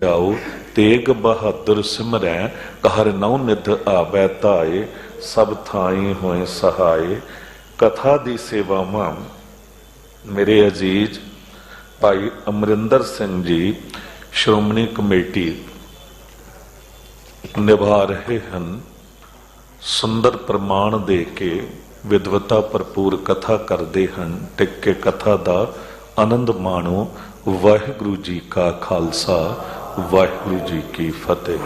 जाओ तेग बहादुर सिमरै कहर नौ निध आबै धाए सब थाई होए सहाय। कथा दी सेवावां मेरे अजीज भाई अमरिंदर सिंह जी श्रोमणी कमेटी निभा रहे हैं। सुंदर प्रमाण दे के विद्वता भरपूर कथा करते हैं। टिक के कथा का आनंद माणो। वाहिगुरु जी का खालसा वाहिगुरु जी की फतेह।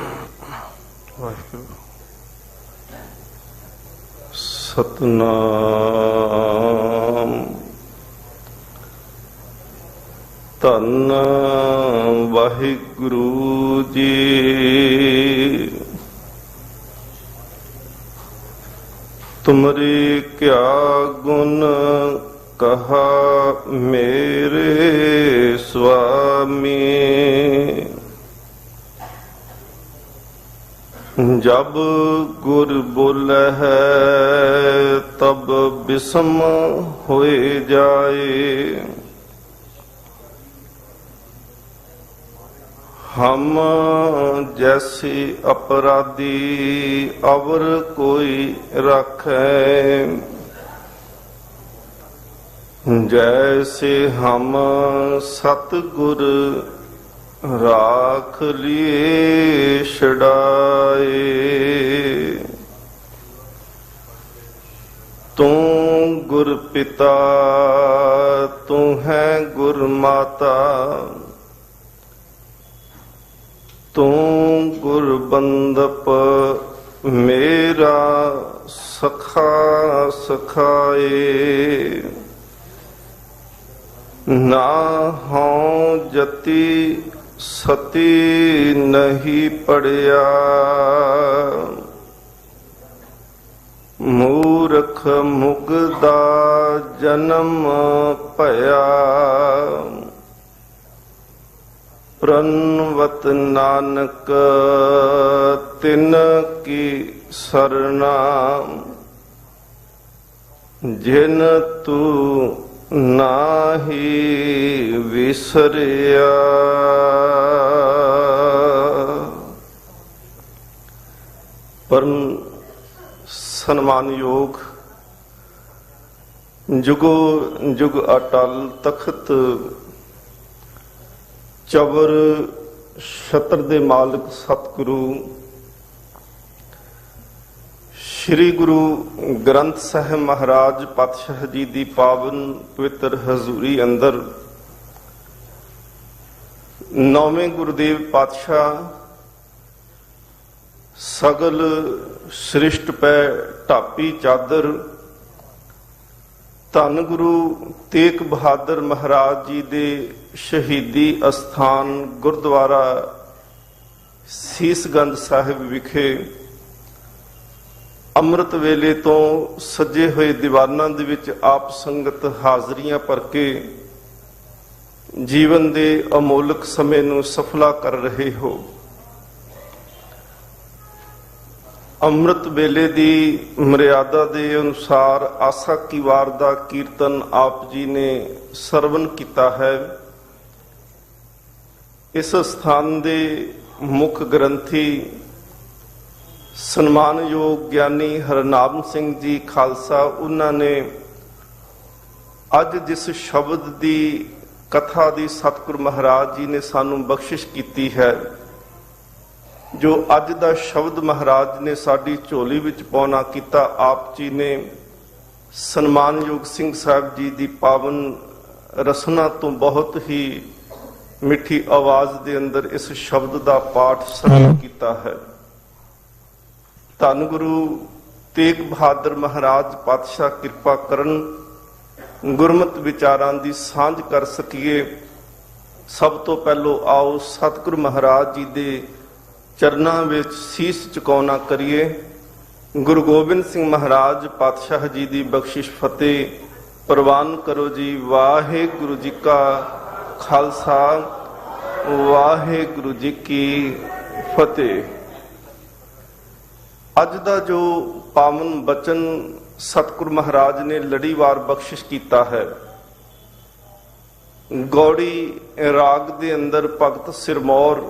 सतनाम धन वाहिगुरु जी। तुमरे क्या गुण कहा मेरे स्वामी। जब गुर बोले है तब बिसम होए जाए। हम जैसे अपराधी अवर कोई रखे। जैसे हम सतगुर राख लिए छड़ाए। तू गुर पिता तू है गुर माता। तू गुर बंदप मेरा सखा सखाए। ना हों जति सती नहीं पड़िया। मूर्ख मुगदा जन्म पया। प्रणवत नानक तिन की सरना। जिन तू नाही विसरिया। परम सन्मान योग जुगो जुग अटल तखत चवर छत्र दे मालिक सतगुरु श्री गुरु ग्रंथ साहिब महाराज पातशाह जी की पावन पवित्र हजूरी अंदर नौवें गुरुदेव पातशाह सगल सृष्ट पै ढापी चादर धन गुरु तेग बहादुर महाराज जी दे शहीदी अस्थान गुरुद्वारा सीसगंज साहिब विखे ਅੰਮ੍ਰਿਤ ਵੇਲੇ ਤੋਂ ਸੱਜੇ ਹੋਏ ਦੀਵਾਨਾਂ ਦੇ ਵਿੱਚ ਆਪ ਸੰਗਤ ਹਾਜ਼ਰੀਆਂ ਭਰ ਕੇ ਜੀਵਨ ਦੇ ਅਮੋਲਕ ਸਮੇਂ ਨੂੰ ਸਫਲਾ ਕਰ ਰਹੇ ਹੋ। ਅੰਮ੍ਰਿਤ ਵੇਲੇ ਦੀ ਮਰਿਆਦਾ ਦੇ ਅਨੁਸਾਰ ਆਸਾ ਕੀ ਵਾਰ ਦਾ ਕੀਰਤਨ ਆਪ ਜੀ ਨੇ ਸਰਵਨ ਕੀਤਾ ਹੈ। ਇਸ ਸਥਾਨ ਦੇ ਮੁੱਖ ਗ੍ਰੰਥੀ ਸਨਮਾਨਯੋਗ ਗਿਆਨੀ ਹਰਨਾਮ ਸਿੰਘ ਜੀ ਖਾਲਸਾ उन्होंने अज जिस शब्द की कथा की सतगुर महाराज जी ने सानू बख्शिश की है, जो अज का शब्द महाराज ने साड़ी झोली विच पाउना किया, आप जी ने सन्मानयोग सिंह साहब जी की पावन रसना तो बहुत ही मिठी आवाज के अंदर इस शब्द का पाठ सरल किया है। धन गुरु तेग बहादुर महाराज पातशाह कृपा करन गुरमत विचारां दी सांझ कर सकीए। सब तो पहलो आओ सतगुरु महाराज जी दे चरनां विच सीस झुकाउणा करिए। गुरु गोबिंद सिंह महाराज पातशाह जी दी बख्शिश फतेह प्रवान करो जी। वाहिगुरु जी का खालसा वाहिगुरु जी की फतेह। अज का जो पावन बचन सतगुरु महाराज ने लड़ीवार बख्शिश किया है, गौड़ी राग दे अंदर भगत सिरमौर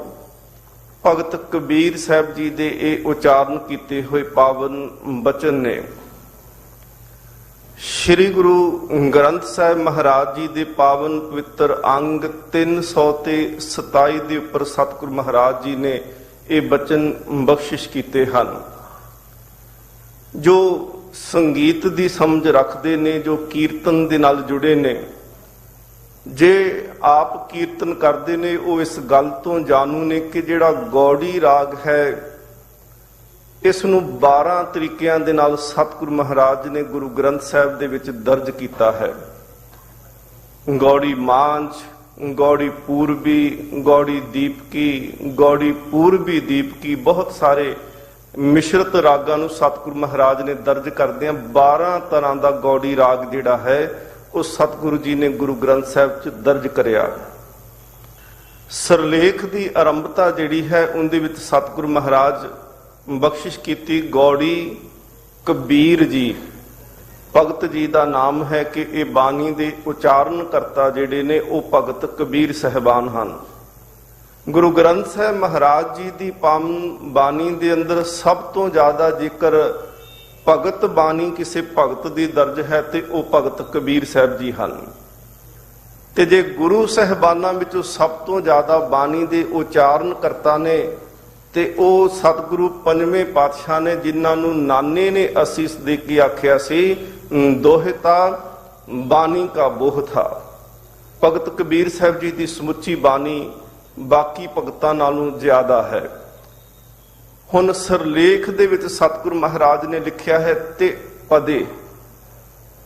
ਭਗਤ ਕਬੀਰ ਸਾਹਿਬ ਜੀ ਦੇ ਇਹ ਉਚਾਰਨ ਕੀਤੇ ਹੋਏ ਪਾਵਨ ਬਚਨ ਨੇ। ਸ੍ਰੀ ਗੁਰੂ ਗ੍ਰੰਥ ਸਾਹਿਬ ਮਹਾਰਾਜ ਜੀ ਦੇ ਪਾਵਨ ਪਵਿੱਤਰ ਅੰਗ 327 ਦੇ ਉੱਪਰ ਸਤਿਗੁਰੂ ਮਹਾਰਾਜ ਜੀ ਨੇ ਇਹ ਬਚਨ ਬਖਸ਼ਿਸ਼ ਕੀਤੇ ਹਨ। ਜੋ ਸੰਗੀਤ ਦੀ ਸਮਝ ਰੱਖਦੇ ਨੇ, ਜੋ ਕੀਰਤਨ ਦੇ ਨਾਲ ਜੁੜੇ ਨੇ, ਜੇ ਆਪ ਕੀਰਤਨ ਕਰਦੇ ਨੇ, ਉਹ ਇਸ ਗੱਲ ਤੋਂ ਜਾਣੂ ਨੇ ਕਿ ਜਿਹੜਾ ਗੌੜੀ ਰਾਗ ਹੈ, ਇਸ ਨੂੰ 12 ਤਰੀਕਿਆਂ ਦੇ ਨਾਲ ਸਤਿਗੁਰੂ ਮਹਾਰਾਜ ਨੇ ਗੁਰੂ ਗ੍ਰੰਥ ਸਾਹਿਬ ਦੇ ਵਿੱਚ ਦਰਜ ਕੀਤਾ ਹੈ। ਗੌੜੀ ਮਾਂਝ, ਗੌੜੀ ਪੂਰਬੀ, ਗੌੜੀ ਦੀਪਕੀ, ਗੌੜੀ ਪੂਰਬੀ ਦੀਪਕੀ, ਬਹੁਤ ਸਾਰੇ ਮਿਸ਼ਰਤ ਰਾਗਾਂ ਨੂੰ ਸਤਿਗੁਰੂ ਮਹਾਰਾਜ ਨੇ ਦਰਜ ਕਰਦਿਆਂ 12 ਤਰ੍ਹਾਂ ਦਾ ਗੌੜੀ ਰਾਗ ਜਿਹੜਾ ਹੈ ਉਹ ਸਤਿਗੁਰੂ ਜੀ ਨੇ ਗੁਰੂ ਗ੍ਰੰਥ ਸਾਹਿਬ 'ਚ ਦਰਜ ਕਰਿਆ। ਸਰਲੇਖ ਦੀ ਆਰੰਭਤਾ ਜਿਹੜੀ ਹੈ ਉਹਦੇ ਵਿੱਚ ਸਤਿਗੁਰੂ ਮਹਾਰਾਜ ਬਖਸ਼ਿਸ਼ ਕੀਤੀ ਗੌੜੀ ਕਬੀਰ ਜੀ। ਭਗਤ ਜੀ ਦਾ ਨਾਮ ਹੈ ਕਿ ਇਹ ਬਾਣੀ ਦੇ ਉਚਾਰਨ ਕਰਤਾ ਜਿਹੜੇ ਨੇ ਉਹ ਭਗਤ ਕਬੀਰ ਸਹਿਬਾਨ ਹਨ। ਗੁਰੂ ਗ੍ਰੰਥ ਸਾਹਿਬ ਮਹਾਰਾਜ ਜੀ ਦੀ ਪਾਵਨ ਬਾਣੀ ਦੇ ਅੰਦਰ ਸਭ ਤੋਂ ਜ਼ਿਆਦਾ ਜੇਕਰ ਭਗਤ ਬਾਣੀ ਕਿਸੇ ਭਗਤ ਦੀ ਦਰਜ ਹੈ ਤੇ ਉਹ ਭਗਤ ਕਬੀਰ ਸਾਹਿਬ ਜੀ ਹਨ। ਤੇ ਜੇ ਗੁਰੂ ਸਹਿਬਾਨਾਂ ਵਿੱਚੋਂ ਸਭ ਤੋਂ ਜ਼ਿਆਦਾ ਬਾਣੀ ਦੇ ਉਚਾਰਨ ਕਰਤਾ ਨੇ ਤੇ ਉਹ ਸਤਿਗੁਰੂ ਪੰਜਵੇਂ ਪਾਤਸ਼ਾਹ ਨੇ, ਜਿਨ੍ਹਾਂ ਨੂੰ ਨਾਨੇ ਨੇ ਅਸੀਸ ਦੇ ਕੇ ਆਖਿਆ ਸੀ ਦੋਹਿਤਾ ਬਾਣੀ ਕਾ ਬੋਹਥਾ। ਭਗਤ ਕਬੀਰ ਸਾਹਿਬ ਜੀ ਦੀ ਸਮੁੱਚੀ ਬਾਣੀ ਬਾਕੀ ਭਗਤਾਂ ਨਾਲੋਂ ਜ਼ਿਆਦਾ ਹੈ। ਹੁਣ ਸਰਲੇਖ ਦੇ ਵਿੱਚ ਸਤਿਗੁਰੂ ਮਹਾਰਾਜ ਨੇ ਲਿਖਿਆ ਹੈ ਤੇ ਪਦੇ।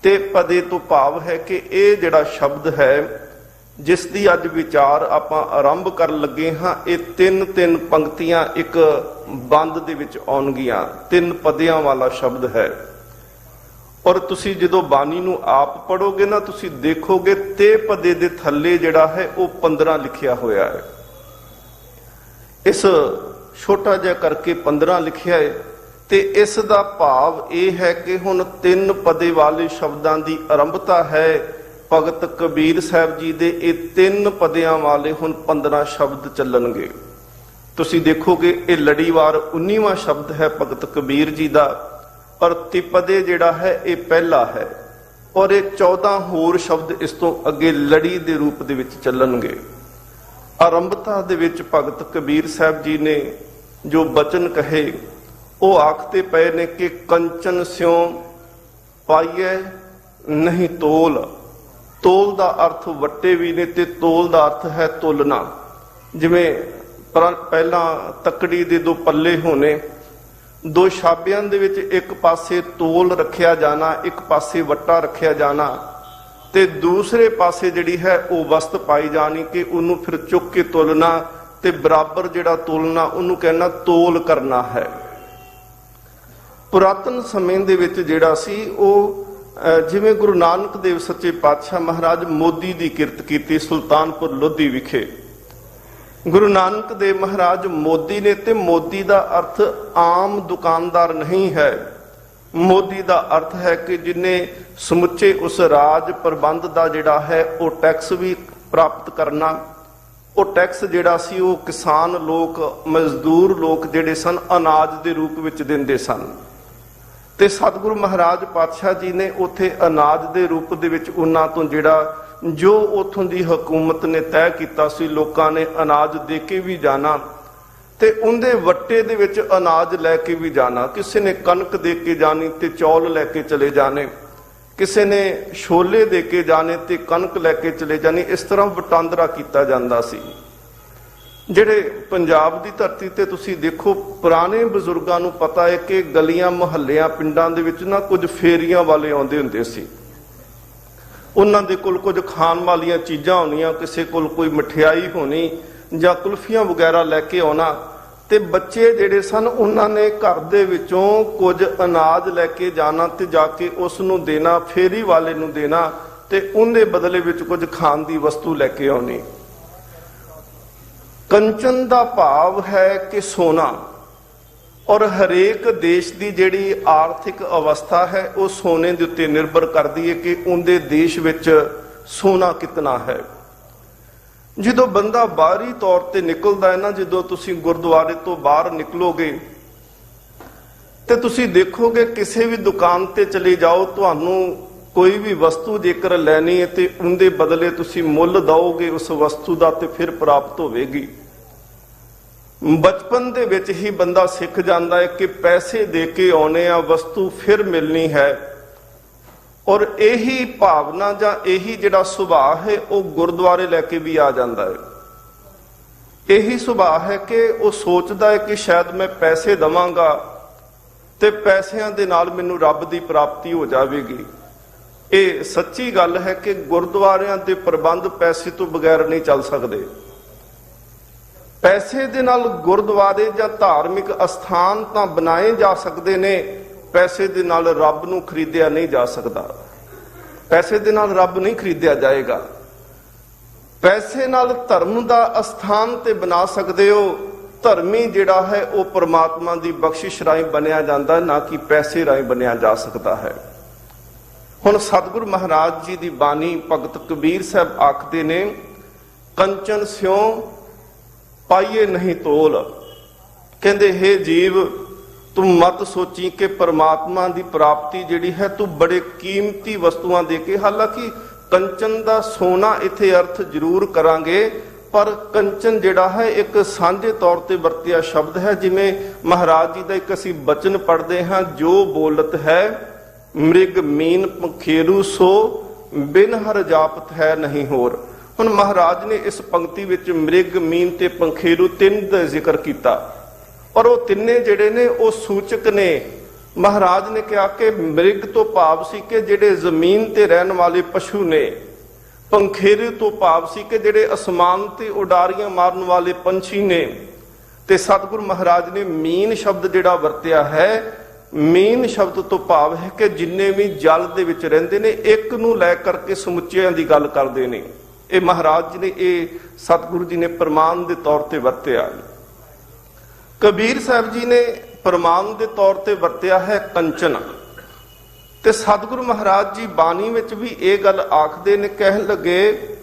ਤੇ ਪਦੇ ਤੋਂ ਭਾਵ ਹੈ ਕਿ ਇਹ ਜਿਹੜਾ ਸ਼ਬਦ ਹੈ ਜਿਸ ਦੀ ਅੱਜ ਵਿਚਾਰ ਆਪਾਂ ਆਰੰਭ ਕਰਨ ਲੱਗੇ ਹਾਂ, ਇਹ 3 ਪੰਕਤੀਆਂ ਇੱਕ ਬੰਦ ਦੇ ਵਿੱਚ ਆਉਣਗੀਆਂ। 3 ਪਦਿਆਂ ਵਾਲਾ ਸ਼ਬਦ ਹੈ। ਔਰ ਤੁਸੀਂ ਜਦੋਂ ਬਾਣੀ ਨੂੰ ਆਪ ਪੜੋਗੇ ਨਾ, ਤੁਸੀਂ ਦੇਖੋਗੇ ਤੇ ਪਦੇ ਦੇ ਥੱਲੇ ਜਿਹੜਾ ਹੈ ਉਹ 15 ਲਿਖਿਆ ਹੋਇਆ ਹੈ। ਇਸ ਛੋਟਾ ਜਿਹਾ ਕਰਕੇ 15 ਲਿਖਿਆ ਹੈ। ਤੇ ਇਸ ਦਾ ਭਾਵ ਇਹ ਹੈ ਕਿ ਹੁਣ 3 ਪਦੇ ਵਾਲੇ ਸ਼ਬਦਾਂ ਦੀ ਆਰੰਭਤਾ ਹੈ। ਭਗਤ ਕਬੀਰ ਸਾਹਿਬ ਜੀ ਦੇ ਇਹ 3 ਪਦਿਆਂ ਵਾਲੇ ਹੁਣ 15 ਸ਼ਬਦ ਚੱਲਣਗੇ। ਤੁਸੀਂ ਦੇਖੋਗੇ ਇਹ ਲੜੀਵਾਰ 19ਵਾਂ ਸ਼ਬਦ ਹੈ ਭਗਤ ਕਬੀਰ ਜੀ ਦਾ, ਪਰ ਤਿਪਦੇ ਜਿਹੜਾ ਹੈ ਇਹ ਪਹਿਲਾ ਹੈ। ਔਰ ਇਹ 14 ਹੋਰ ਸ਼ਬਦ ਇਸ ਤੋਂ ਅੱਗੇ ਲੜੀ ਦੇ ਰੂਪ ਦੇ ਵਿੱਚ ਚੱਲਣਗੇ। ਆਰੰਭਤਾ ਦੇ ਵਿੱਚ ਭਗਤ ਕਬੀਰ ਸਾਹਿਬ ਜੀ ਨੇ ਜੋ ਬਚਨ ਕਹੇ ਉਹ ਆਖਦੇ ਪਏ ਨੇ ਕਿ ਕੰਚਨ ਸਿਉ ਪਾਈਐ ਨਹੀਂ ਤੋਲ। ਤੋਲ ਦਾ ਅਰਥ ਵੱਟੇ ਵੀ ਨੇ ਤੇ ਤੋਲ ਦਾ ਅਰਥ ਹੈ ਤੁਲਨਾ। ਜਿਵੇਂ ਪਹਿਲਾਂ ਤੱਕੜੀ ਦੇ 2 ਪੱਲੇ ਹੋਣੇ, 2 ਛਾਬਿਆਂ ਦੇ ਵਿੱਚ ਇੱਕ ਪਾਸੇ ਤੋਲ ਰੱਖਿਆ ਜਾਣਾ, ਇੱਕ ਪਾਸੇ ਵੱਟਾ ਰੱਖਿਆ ਜਾਣਾ ਤੇ ਦੂਸਰੇ ਪਾਸੇ ਜਿਹੜੀ ਹੈ ਉਹ ਵਸਤ ਪਾਈ ਜਾਣੀ ਕਿ ਉਹਨੂੰ ਫਿਰ ਚੁੱਕ ਕੇ ਤੁਲਨਾ ਤੇ ਬਰਾਬਰ ਜਿਹੜਾ ਤੋਲਣਾ ਉਹਨੂੰ ਕਹਿਣਾ ਤੋਲ ਕਰਨਾ ਹੈ। ਪੁਰਾਤਨ ਸਮੇਂ ਦੇ ਵਿੱਚ ਜਿਹੜਾ ਸੀ ਉਹ ਜਿਵੇਂ ਗੁਰੂ ਨਾਨਕ ਦੇਵ ਸੱਚੇ ਪਾਤਸ਼ਾਹ ਮਹਾਰਾਜ ਮੋਦੀ ਦੀ ਕਿਰਤ ਕੀਤੀ ਸੁਲਤਾਨਪੁਰ ਲੋਧੀ ਵਿਖੇ। ਗੁਰੂ ਨਾਨਕ ਦੇਵ ਮਹਾਰਾਜ ਮੋਦੀ ਨੇ ਤੇ ਮੋਦੀ ਦਾ ਅਰਥ ਆਮ ਦੁਕਾਨਦਾਰ ਨਹੀਂ ਹੈ। ਮੋਦੀ ਦਾ ਅਰਥ ਹੈ ਕਿ ਜਿਨੇ ਸਮੁੱਚੇ ਉਸ ਰਾਜ ਪ੍ਰਬੰਧ ਦਾ ਜਿਹੜਾ ਹੈ ਉਹ ਟੈਕਸ ਵੀ ਪ੍ਰਾਪਤ ਕਰਨਾ। ਉਹ ਟੈਕਸ ਜਿਹੜਾ ਸੀ ਉਹ ਕਿਸਾਨ ਲੋਕ, ਮਜ਼ਦੂਰ ਲੋਕ ਜਿਹੜੇ ਸਨ ਅਨਾਜ ਦੇ ਰੂਪ ਵਿੱਚ ਦਿੰਦੇ ਸਨ। ਤੇ ਸਤਿਗੁਰੂ ਮਹਾਰਾਜ ਪਾਤਸ਼ਾਹ ਜੀ ਨੇ ਉੱਥੇ ਅਨਾਜ ਦੇ ਰੂਪ ਦੇ ਵਿੱਚ ਉਹਨਾਂ ਤੋਂ ਜਿਹੜਾ ਜੋ ਉੱਥੋਂ ਦੀ ਹਕੂਮਤ ਨੇ ਤੈਅ ਕੀਤਾ ਸੀ, ਲੋਕਾਂ ਨੇ ਅਨਾਜ ਦੇ ਕੇ ਵੀ ਜਾਣਾ ਤੇ ਉਹਦੇ ਵੱਟੇ ਦੇ ਵਿੱਚ ਅਨਾਜ ਲੈ ਕੇ ਵੀ ਜਾਣਾ। ਕਿਸੇ ਨੇ ਕਣਕ ਦੇ ਕੇ ਜਾਣੀ ਤੇ ਚੌਲ ਲੈ ਕੇ ਚਲੇ ਜਾਣੇ, ਕਿਸੇ ਨੇ ਛੋਲੇ ਦੇ ਕੇ ਜਾਣੇ ਤੇ ਕਣਕ ਲੈ ਕੇ ਚਲੇ ਜਾਣੀ। ਇਸ ਤਰ੍ਹਾਂ ਵਟਾਂਦਰਾ ਕੀਤਾ ਜਾਂਦਾ ਸੀ। ਜਿਹੜੇ ਪੰਜਾਬ ਦੀ ਧਰਤੀ ਤੇ ਤੁਸੀਂ ਦੇਖੋ, ਪੁਰਾਣੇ ਬਜ਼ੁਰਗਾਂ ਨੂੰ ਪਤਾ ਹੈ ਕਿ ਗਲੀਆਂ ਮੁਹੱਲਿਆਂ ਪਿੰਡਾਂ ਦੇ ਵਿੱਚ ਨਾ ਕੁਝ ਫੇਰੀਆਂ ਵਾਲੇ ਆਉਂਦੇ ਹੁੰਦੇ ਸੀ। ਉਹਨਾਂ ਦੇ ਕੋਲ ਕੁਝ ਖਾਣ ਵਾਲੀਆਂ ਚੀਜ਼ਾਂ ਹੋਣੀਆਂ, ਕਿਸੇ ਕੋਲ ਕੋਈ ਮਠਿਆਈ ਹੋਣੀ ਜਾਂ ਕੁਲਫੀਆਂ ਵਗੈਰਾ ਲੈ ਕੇ ਆਉਣਾ ਤੇ ਬੱਚੇ ਜਿਹੜੇ ਸਨ ਉਹਨਾਂ ਨੇ ਘਰ ਦੇ ਵਿੱਚੋਂ ਕੁਝ ਅਨਾਜ ਲੈ ਕੇ ਜਾਣਾ ਤੇ ਜਾ ਕੇ ਉਸ ਨੂੰ ਦੇਣਾ, ਫੇਰੀ ਵਾਲੇ ਨੂੰ ਦੇਣਾ ਤੇ ਉਹਦੇ ਬਦਲੇ ਵਿੱਚ ਕੁਝ ਖਾਣ ਦੀ ਵਸਤੂ ਲੈ ਕੇ ਆਉਣੀ। ਕੰਚਨ ਦਾ ਭਾਵ ਹੈ ਕਿ ਸੋਨਾ। ਔਰ ਹਰੇਕ ਦੇਸ਼ ਦੀ ਜਿਹੜੀ ਆਰਥਿਕ ਅਵਸਥਾ ਹੈ ਉਹ ਸੋਨੇ ਦੇ ਉੱਤੇ ਨਿਰਭਰ ਕਰਦੀ ਹੈ ਕਿ ਉਹਦੇ ਦੇਸ਼ ਵਿੱਚ ਸੋਨਾ ਕਿਤਨਾ ਹੈ। ਜਦੋਂ ਬੰਦਾ ਬਾਹਰੀ ਤੌਰ ਤੇ ਨਿਕਲਦਾ ਹੈ ਨਾ, ਜਦੋਂ ਤੁਸੀਂ ਗੁਰਦੁਆਰੇ ਤੋਂ ਬਾਹਰ ਨਿਕਲੋਗੇ ਤੇ ਤੁਸੀਂ ਦੇਖੋਗੇ ਕਿਸੇ ਵੀ ਦੁਕਾਨ ਤੇ ਚਲੇ ਜਾਓ, ਤੁਹਾਨੂੰ ਕੋਈ ਵੀ ਵਸਤੂ ਜੇਕਰ ਲੈਣੀ ਹੈ ਤੇ ਉਹਦੇ ਬਦਲੇ ਤੁਸੀਂ ਮੁੱਲ ਦਿਓਗੇ ਉਸ ਵਸਤੂ ਦਾ ਤੇ ਫਿਰ ਪ੍ਰਾਪਤ ਹੋਵੇਗੀ। ਬਚਪਨ ਦੇ ਵਿੱਚ ਹੀ ਬੰਦਾ ਸਿੱਖ ਜਾਂਦਾ ਹੈ ਕਿ ਪੈਸੇ ਦੇ ਕੇ ਆਉਣੇ ਆ, ਵਸਤੂ ਫਿਰ ਮਿਲਣੀ ਹੈ। ਔਰ ਇਹੀ ਭਾਵਨਾ ਜਾਂ ਇਹੀ ਜਿਹੜਾ ਸੁਭਾਅ ਹੈ ਉਹ ਗੁਰਦੁਆਰੇ ਲੈ ਕੇ ਵੀ ਆ ਜਾਂਦਾ ਹੈ। ਇਹੀ ਸੁਭਾਅ ਹੈ ਕਿ ਉਹ ਸੋਚਦਾ ਹੈ ਕਿ ਸ਼ਾਇਦ ਮੈਂ ਪੈਸੇ ਦਵਾਂਗਾ ਤੇ ਪੈਸਿਆਂ ਦੇ ਨਾਲ ਮੈਨੂੰ ਰੱਬ ਦੀ ਪ੍ਰਾਪਤੀ ਹੋ ਜਾਵੇਗੀ। ਇਹ ਸੱਚੀ ਗੱਲ ਹੈ ਕਿ ਗੁਰਦੁਆਰਿਆਂ ਦੇ ਪ੍ਰਬੰਧ ਪੈਸੇ ਤੋਂ ਬਗੈਰ ਨਹੀਂ ਚੱਲ ਸਕਦੇ। ਪੈਸੇ ਦੇ ਨਾਲ ਗੁਰਦੁਆਰੇ ਜਾਂ ਧਾਰਮਿਕ ਅਸਥਾਨ ਤਾਂ ਬਣਾਏ ਜਾ ਸਕਦੇ ਨੇ, ਪੈਸੇ ਦੇ ਨਾਲ ਰੱਬ ਨੂੰ ਖਰੀਦਿਆ ਨਹੀਂ ਜਾ ਸਕਦਾ। ਪੈਸੇ ਦੇ ਨਾਲ ਰੱਬ ਨਹੀਂ ਖਰੀਦਿਆ ਜਾਏਗਾ। ਪੈਸੇ ਨਾਲ ਧਰਮ ਦਾ ਅਸਥਾਨ ਤੇ ਬਣਾ ਸਕਦੇ ਹੋ। ਧਰਮੀ ਜਿਹੜਾ ਹੈ ਉਹ ਪ੍ਰਮਾਤਮਾ ਦੀ ਬਖਸ਼ਿਸ਼ ਰਾਹੀਂ ਬਣਿਆ ਜਾਂਦਾ, ਨਾ ਕਿ ਪੈਸੇ ਰਾਹੀਂ ਬਣਿਆ ਜਾ ਸਕਦਾ ਹੈ। ਹੁਣ ਸਤਿਗੁਰੂ ਮਹਾਰਾਜ ਜੀ ਦੀ ਬਾਣੀ ਭਗਤ ਕਬੀਰ ਸਾਹਿਬ ਆਖਦੇ ਨੇ, ਕੰਚਨ ਸਿਉ ਪਾਈਏ ਨਹੀਂ ਤੋਲ। ਕਹਿੰਦੇ ਹੇ ਜੀਵ, ਤੂੰ ਮਤ ਸੋਚੀ ਕਿ ਪਰਮਾਤਮਾ ਦੀ ਪ੍ਰਾਪਤੀ ਜਿਹੜੀ ਹੈ ਤੂੰ ਬੜੇ ਕੀਮਤੀ ਵਸਤੂਆਂ ਦੇ ਕੇ, ਹਾਲਾਂਕਿ ਕੰਚਨ ਦਾ ਸੋਨਾ ਇੱਥੇ ਅਰਥ ਜ਼ਰੂਰ ਕਰਾਂਗੇ, ਪਰ ਕੰਚਨ ਜਿਹੜਾ ਹੈ ਇੱਕ ਸਾਂਝੇ ਤੌਰ ਤੇ ਵਰਤਿਆ ਸ਼ਬਦ ਹੈ। ਜਿਵੇਂ ਮਹਾਰਾਜ ਜੀ ਦਾ ਇੱਕ ਅਸੀਂ ਬਚਨ ਪੜ੍ਹਦੇ ਹਾਂ, ਜੋ ਬੋਲਤ ਹੈ ਮ੍ਰਿਗ ਮੀਨ ਪੰਖੇਰੂ ਸੋ ਬਿਨ ਹਰ ਜਾਪਤ ਹੈ ਨਹੀਂ ਹੋਰ। ਹੁਣ ਮਹਾਰਾਜ ਨੇ ਇਸ ਪੰਕਤੀ ਵਿੱਚ ਮ੍ਰਿਗ ਮੀਨ ਤੇ ਪੰਖੇਰੂ ਤਿੰਨ ਦਾ ਜ਼ਿਕਰ ਕੀਤਾ, ਔਰ ਉਹ ਤਿੰਨੇ ਜਿਹੜੇ ਨੇ ਉਹ ਸੂਚਕ ਨੇ। ਮਹਾਰਾਜ ਨੇ ਕਿਹਾ ਕਿ ਮ੍ਰਿਗ ਤੋਂ ਭਾਵ ਸੀ ਕਿ ਜਿਹੜੇ ਜ਼ਮੀਨ ਤੇ ਰਹਿਣ ਵਾਲੇ ਪਸ਼ੂ ਨੇ, ਪੰਖੇਰੂ ਤੋਂ ਭਾਵ ਸੀ ਕਿ ਜਿਹੜੇ ਅਸਮਾਨ ਤੇ ਉਡਾਰੀਆਂ ਮਾਰਨ ਵਾਲੇ ਪੰਛੀ ਨੇ, ਤੇ ਸਤਿਗੁਰੂ ਮਹਾਰਾਜ ਨੇ ਮੀਨ ਸ਼ਬਦ ਜਿਹੜਾ ਵਰਤਿਆ ਹੈ, ਮੀਨ ਸ਼ਬਦ ਤੋਂ ਭਾਵ ਹੈ ਕਿ ਜਿੰਨੇ ਵੀ ਜਲ ਦੇ ਵਿੱਚ ਰਹਿੰਦੇ ਨੇ, ਇੱਕ ਨੂੰ ਲੈ ਕਰਕੇ ਸਮੁੱਚਿਆਂ ਦੀ ਗੱਲ ਕਰਦੇ ਨੇ। ਇਹ ਮਹਾਰਾਜ ਜੀ ਨੇ, ਇਹ ਸਤਿਗੁਰੂ ਜੀ ਨੇ ਪ੍ਰਮਾਣ ਦੇ ਤੌਰ ਤੇ ਵਰਤਿਆ। ਕਬੀਰ ਸਾਹਿਬ ਜੀ ਨੇ ਪ੍ਰਮਾਣ ਦੇ ਤੌਰ ਤੇ ਵਰਤਿਆ ਹੈ ਕੰਚਨ। ਤੇ ਸਤਿਗੁਰੂ ਮਹਾਰਾਜ ਜੀ ਬਾਣੀ ਵਿੱਚ ਵੀ ਇਹ ਗੱਲ ਆਖਦੇ ਨੇ, ਕਹਿਣ ਲੱਗੇ